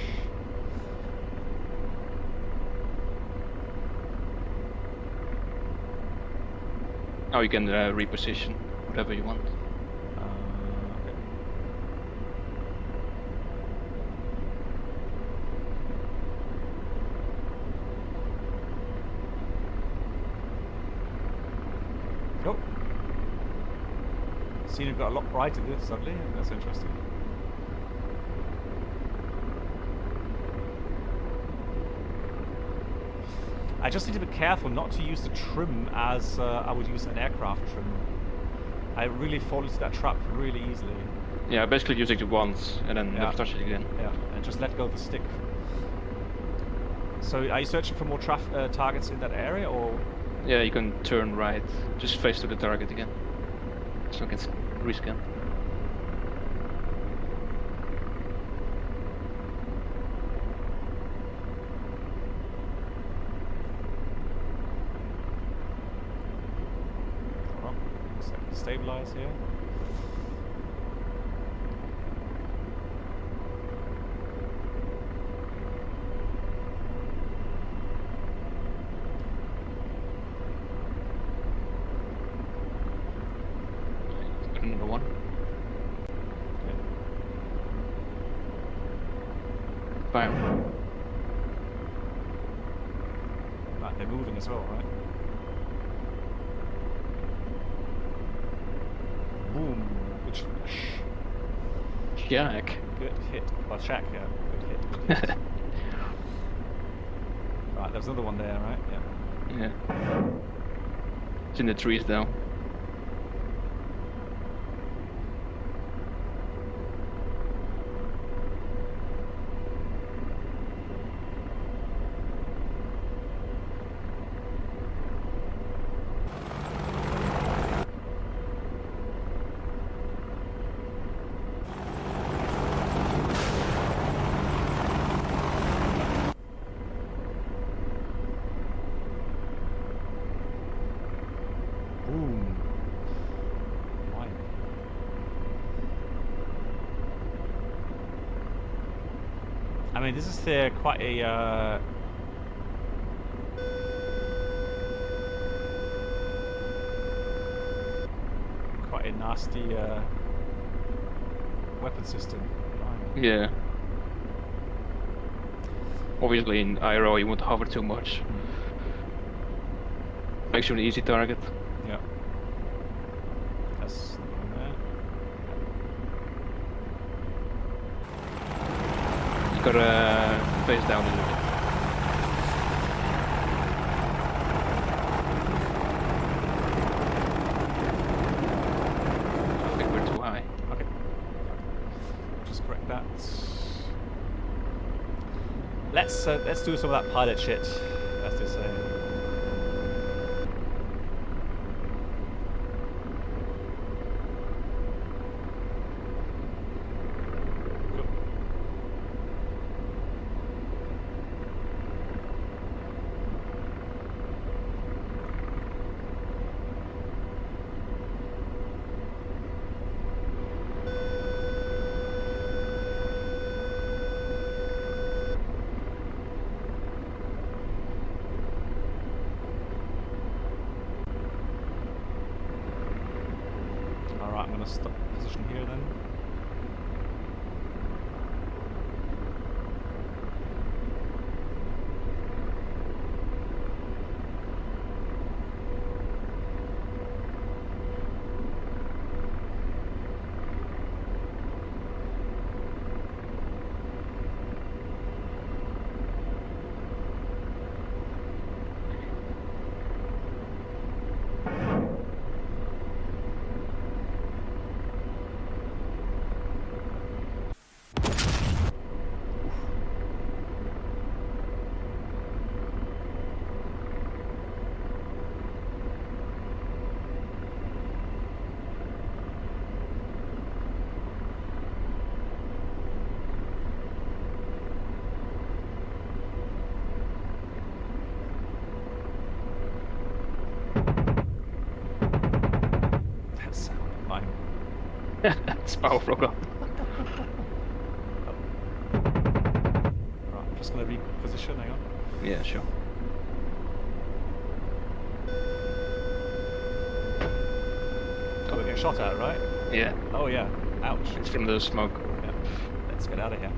Oh, you can reposition whatever you want. Okay. Oh. Scene got a lot brighter this suddenly. That's interesting. I just need to be careful not to use the trim as I would use an aircraft trim. I really fall into that trap really easily. Yeah, basically using it once and then never touch it again. Yeah, and just let go of the stick. So are you searching for more targets in that area, or? Yeah, you can turn right, just face to the target again. So you can rescan. Stabilize here. Another one. Okay. Fire. Right, they're moving as well, right? Boom. Good splash. Jack. Good hit. Oh, Shaq, yeah. Good hit. Right, there's another one there, right? Yeah. Yeah. It's in the trees though. Boom. Why? mean, this is quite a quite a nasty weapon system. Yeah. Obviously in IRO you won't hover too much. Makes you an easy target. Yeah. That's on there. You gotta face down a little bit. I think we're too high. Okay. Just correct that. Let's do some of that pilot shit, as they say. Alright, I'm gonna stop position here then. That sound of mine. It's powerful. Right, I'm just gonna reposition, hang on. Yeah, sure. Oh, we're getting shot at, right? Yeah, Oh yeah. Ouch. it's from the smoke. Yeah. Let's get out of here.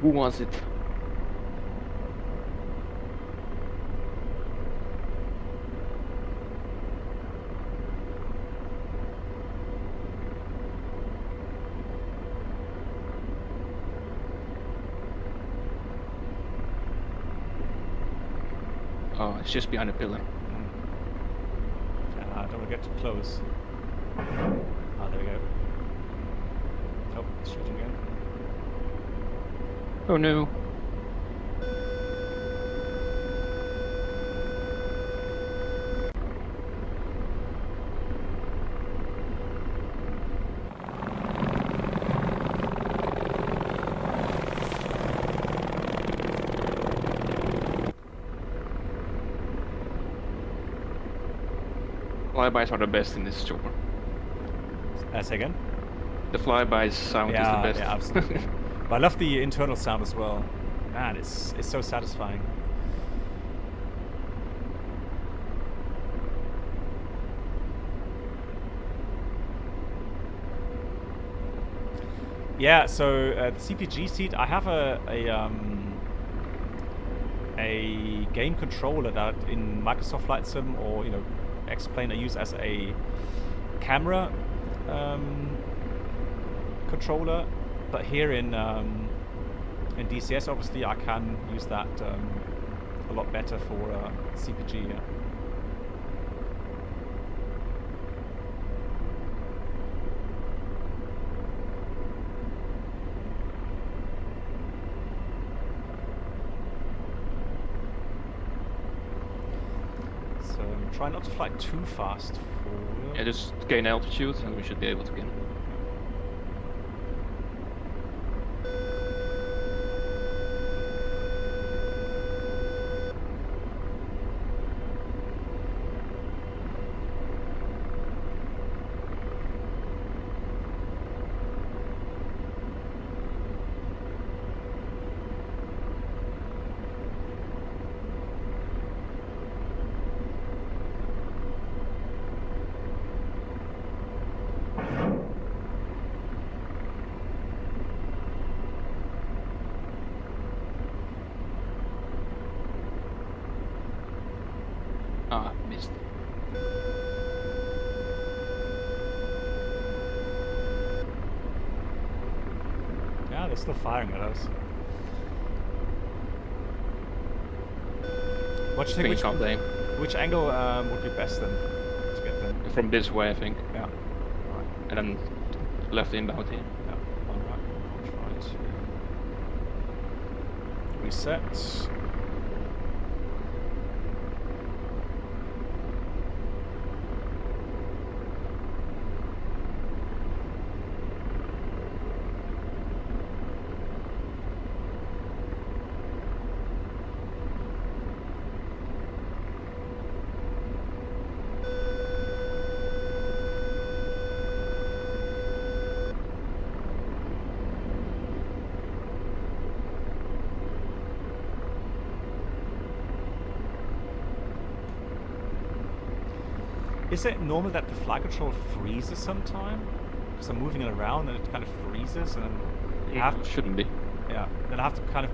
Who was it? Oh, it's just behind a pillar. Don't want to get too close. Ah, there we go. Oh, it's shooting again. Oh no. Flybys are the best in this chopper. Say again? The flybys sound is the best. Yeah, absolutely. But I love the internal sound as well. Man, it's so satisfying. Yeah, so the CPG seat, I have a game controller that in Microsoft Flight Sim or X-Plane I use as a camera controller, but here in DCS obviously I can use that a lot better for CPG. Yeah. Try not to fly too fast forward. Yeah, just gain altitude and we should be able to get it. Ah, missed. Yeah, they're still firing at us. What do you think? Can't aim. Which angle would be best then to get them? From this way, I think. Yeah. Right. And then left inbound here. Yeah. All right. I'll try to reset. Is it normal that the flight control freezes sometime? Because I'm moving it around and it kind of freezes, and then It shouldn't be. yeah, then I have to kind of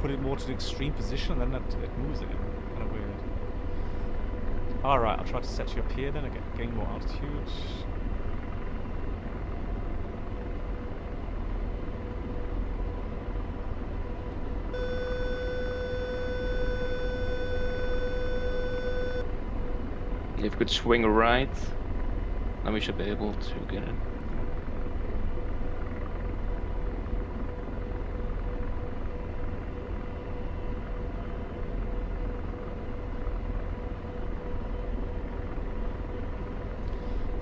put it more to the extreme position, and then it moves again. Kind of weird. All right, I'll try to set you up here then. I gain more altitude. If we could swing right, then we should be able to get it.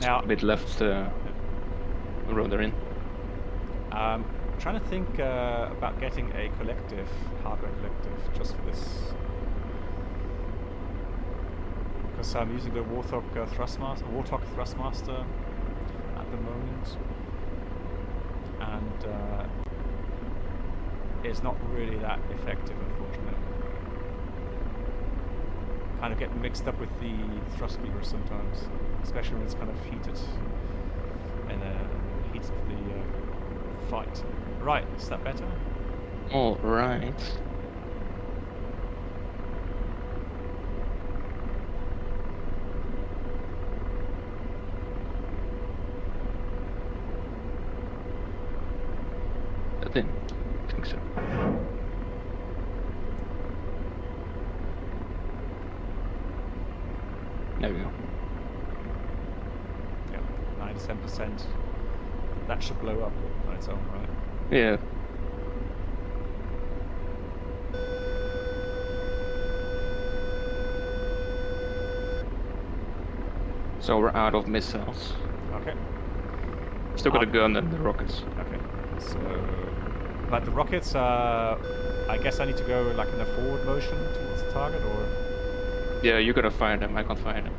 Now, A bit left rudder in. trying to think about getting a collective, hardware collective, just for this. Because I'm using the Warthog Thrustmaster at the moment, and it's not really that effective, unfortunately. Kind of get mixed up with the thrust beaver sometimes, especially when it's kind of heated in the heat of the fight. Right, is that better? All right. I think so. There we go. Yeah, 97%. That should blow up on its own, right? Yeah. So we're out of missiles. Okay. Still got a gun and the rockets. Okay. So, but the rockets, I guess I need to go like in a forward motion towards the target, or? Yeah, you gotta fire them. I can't fire them.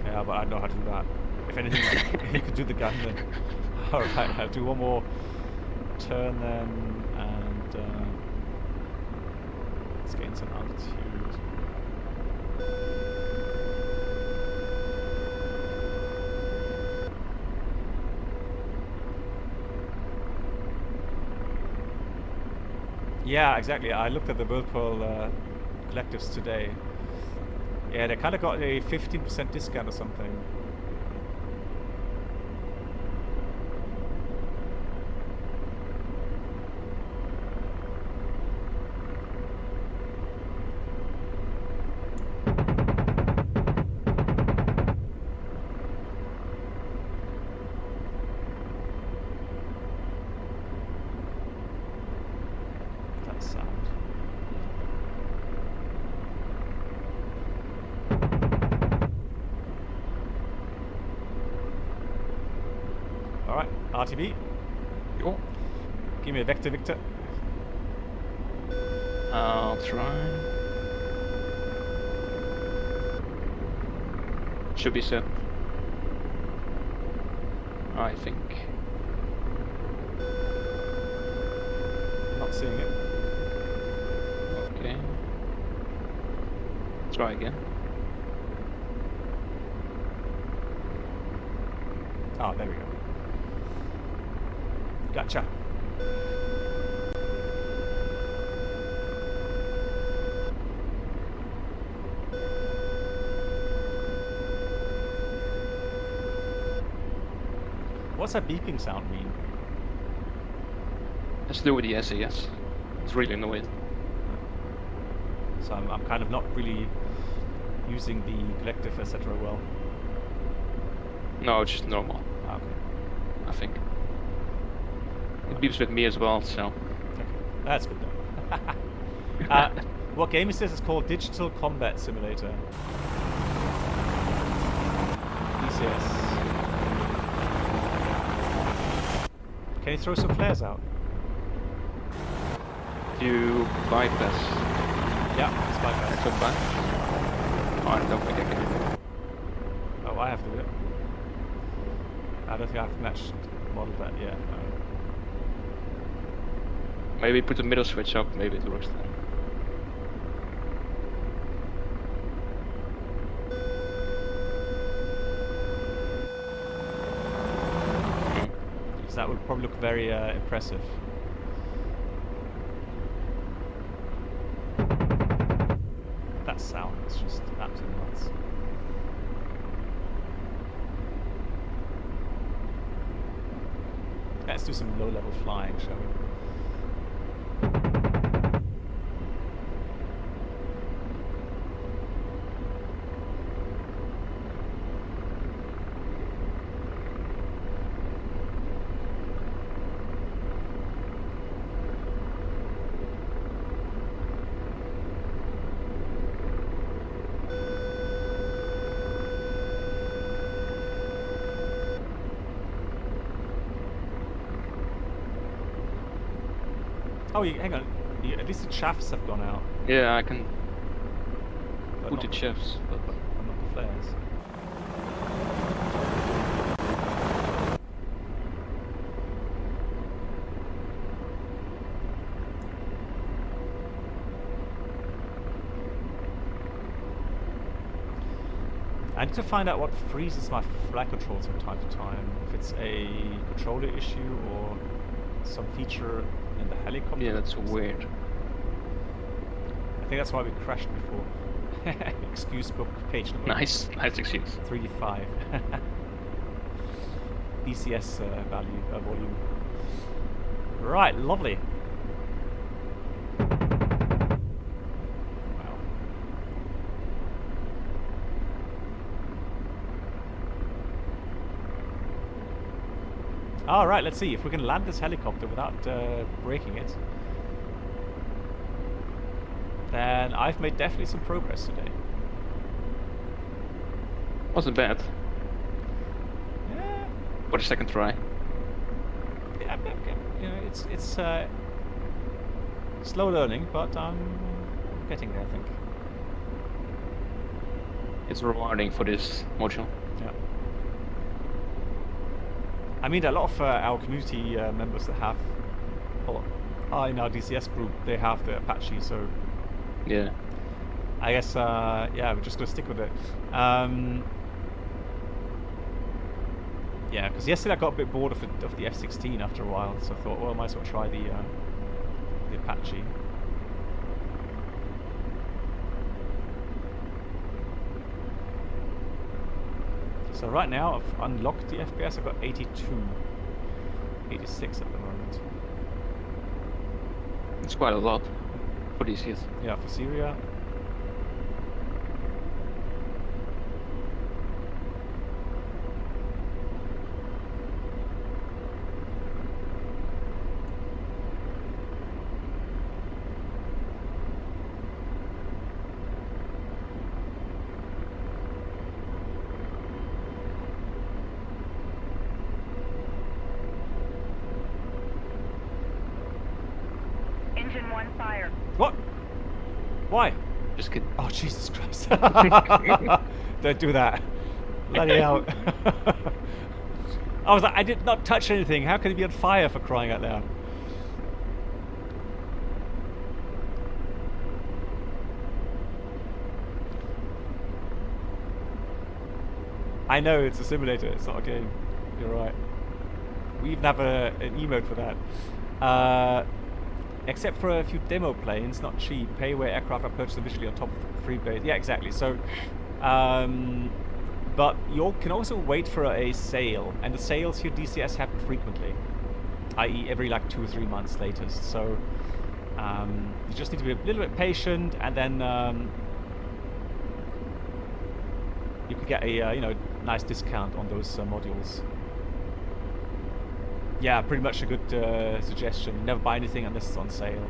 Yeah, but I know how to do that. If anything, you could do the gun then. All right, I'll do one more turn then, and let's gain some altitude. Yeah, exactly. I looked at the Whirlpool collectives today. Yeah, they kind of got a 15% discount or something. RTB. Cool. Give me a vector, Victor. I'll try. Should be set. I think. Not seeing it. Okay. Try again. Oh, there we go. Gotcha. What's that beeping sound mean? Let's do with the SAS. It's really annoying. So I'm kind of not really using the collective, etc. well. No, it's just normal, Ah, okay. I think. It beeps with me as well, so. Okay. That's good though. What game is this? It's called Digital Combat Simulator. DCS. Can you throw some flares out? Do you bypass? Yeah, it's bypass. Come back? Oh, I don't think I can. Oh, I have to do it. I don't think I've matched modeled that yet. No. Maybe put the middle switch up, maybe it works then. Because that would probably look very impressive. That sound is just absolutely nuts. Let's do some low-level flying, shall we? Oh, hang on. At least the shafts have gone out, Yeah, I can but put not the shafts, but not the flares. I need to find out what freezes my flight controls from time to time. If it's a controller issue or some feature in the helicopter. yeah, that's weird. I think that's why we crashed before. Excuse book, page number Nice excuse. 3-5. DCS volume. Right, lovely. Wow. All right, let's see if we can land this helicopter without breaking it. Then I've made definitely some progress today. Wasn't bad. Yeah, For the second try. yeah, you know, it's slow learning, but I'm getting there, I think. It's rewarding for this module. Yeah. I mean, a lot of our community members that have, well, in our DCS group, they have the Apache, so Yeah. I guess, yeah, we're just gonna stick with it. Yeah, because yesterday I got a bit bored of the F-16 after a while, so I thought, well, I might as well try the Apache. So right now I've unlocked the FPS. I've got 82, 86 at the moment. It's quite a lot for DCS. Yeah, for Syria. Station 1 fire. What? Why? Just kidding. Oh, Jesus Christ. Don't do that. Bloody hell. I was like, I did not touch anything. How can it be on fire, for crying out loud? I know, it's a simulator. It's not a game. You're right. We even have an emote for that. Except for a few demo planes, not cheap. Pay where aircraft are purchased initially on top of the free base. Yeah, exactly. So, but you can also wait for a sale, and the sales here DCS happen frequently, i.e. every like 2 or 3 months latest. So you just need to be a little bit patient, and then you could get a nice discount on those modules. Yeah, pretty much a good suggestion. Never buy anything unless it's on sale.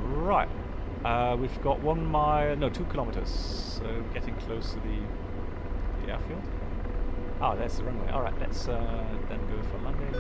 Right, we've got 1 mile, no, 2 kilometers. So getting close to the airfield. Oh, there's the runway. All right, let's then go for landing.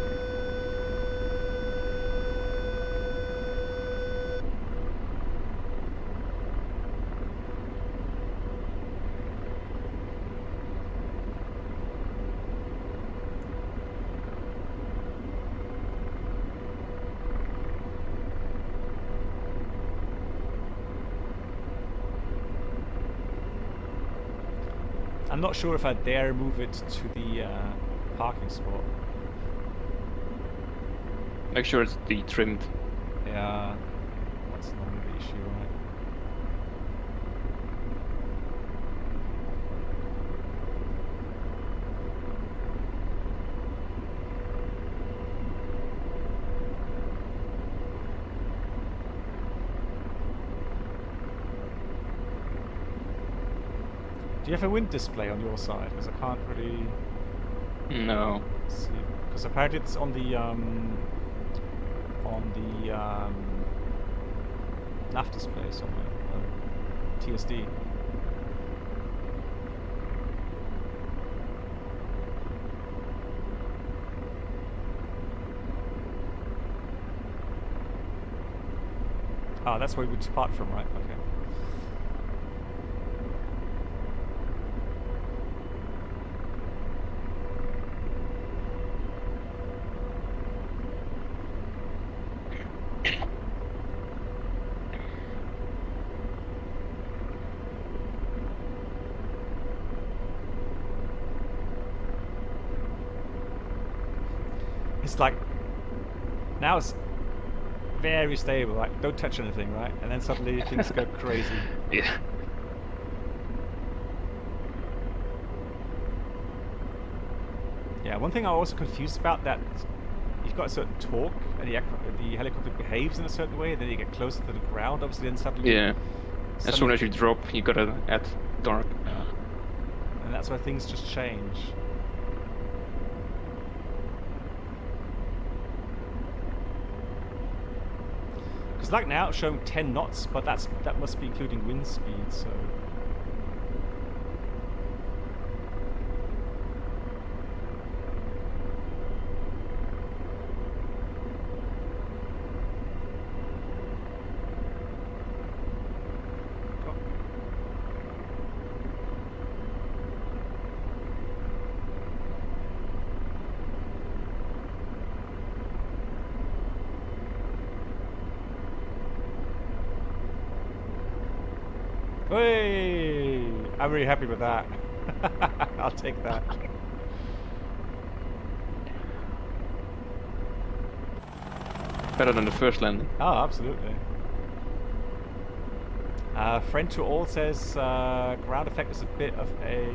I'm not sure if I dare move it to the parking spot. Make sure it's de-trimmed. Yeah, that's normally the issue, right? Do you have a wind display on your side? Because I can't really No. see. Because apparently it's on the nav display somewhere. TSD. Ah, that's where we would depart from, right? Okay. It's like, now it's very stable, like don't touch anything, right? And then suddenly things go crazy. Yeah. Yeah, one thing I'm also confused about, that you've got a certain torque and the helicopter behaves in a certain way, and then you get closer to the ground, obviously then suddenly... Yeah. As soon as you drop, you gotta add torque. Yeah. And that's where things just change. Because like now it's showing 10 knots, but that must be including wind speed, so... Hey! I'm really happy with that. I'll take that. Better than the first landing. Oh, absolutely. Friend to all says ground effect is a bit of a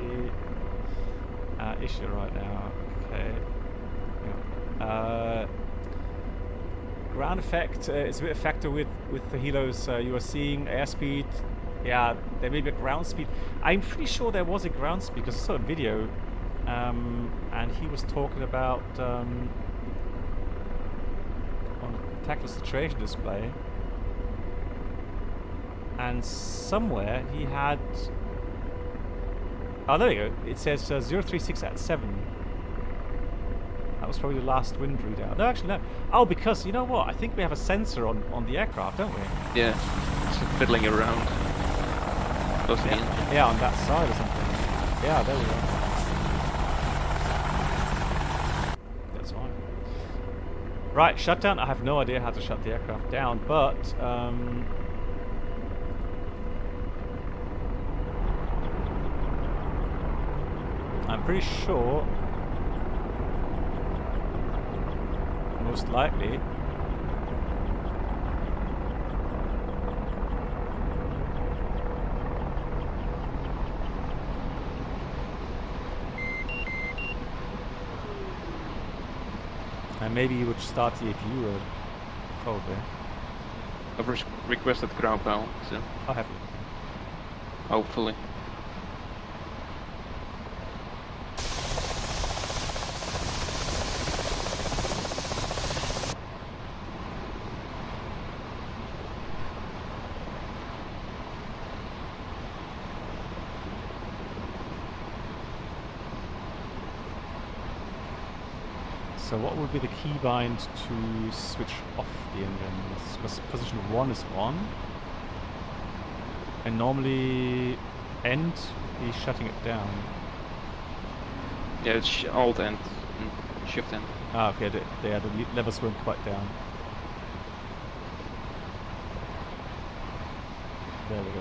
issue right now. Okay. Yeah. Ground effect is a bit of a factor with the helos. You are seeing airspeed. Yeah, there may be a ground speed. I'm pretty sure there was a ground speed because I saw a video, and he was talking about on the tactical situation display, and somewhere he had Oh, there we go. It says 036 at 7. That was probably the last wind readout. No, actually, no. Oh, because, you know what? I think we have a sensor on the aircraft, don't we? Yeah, it's fiddling around. Close to the engine. Yeah, on that side or something. Yeah, there we go. That's fine. Right, shutdown. I have no idea how to shut the aircraft down, but... I'm pretty sure, most likely, and maybe you would start the APU road, probably. I've requested ground pound, so I'll have you. hopefully. So what would be the keybind to switch off the engines? Because position 1 is on. And normally end is shutting it down. Yeah, it's alt end and shift end. Ah, okay, the levels went quite down. There we go.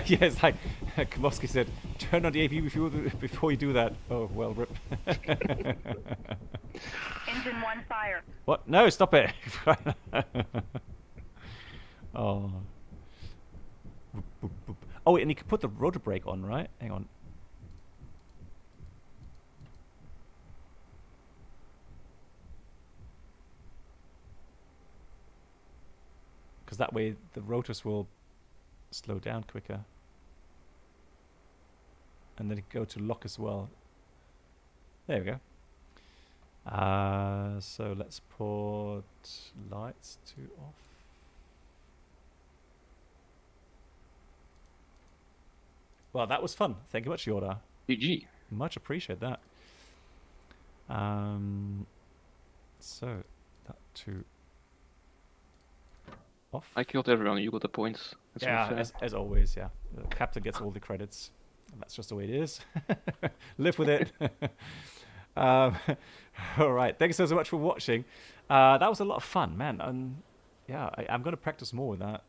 Yeah, it's like Kamowski said, turn on the AP before you do that. Oh, well, rip. Engine 1 fire. What? No, stop it. Oh. Boop, boop, boop. Oh, and you can put the rotor brake on, right? Hang on. Because that way the rotors will slow down quicker. And then it go to lock as well. There we go. So let's put lights to off. Well, that was fun. Thank you much, Yoda. GG. Much appreciate that. So that to off. I killed everyone, you got the points. That's Yeah, unfair. as always, yeah. The captain gets all the credits. And that's just the way it is. Live with it. All right. Thank you so much for watching. That was a lot of fun, man. Yeah, I'm going to practice more with that.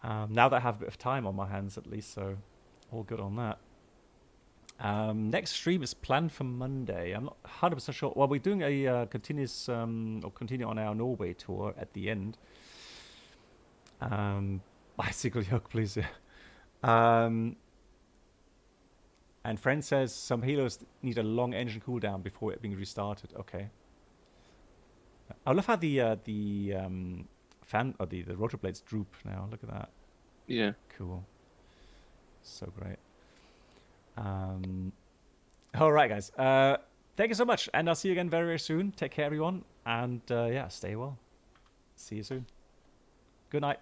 Now that I have a bit of time on my hands, at least, so all good on that. Next stream is planned for Monday. I'm not 100% sure. Well, we're doing a continuous or continue on our Norway tour at the end. Bicycle yoke, please. And friend says some Halos need a long engine cooldown before it being restarted. Okay. I love how the fan or the rotor blades droop now. Look at that. Yeah. Cool. So great. All right, guys. Thank you so much, and I'll see you again very, very soon. Take care, everyone, and yeah, stay well. See you soon. Good night.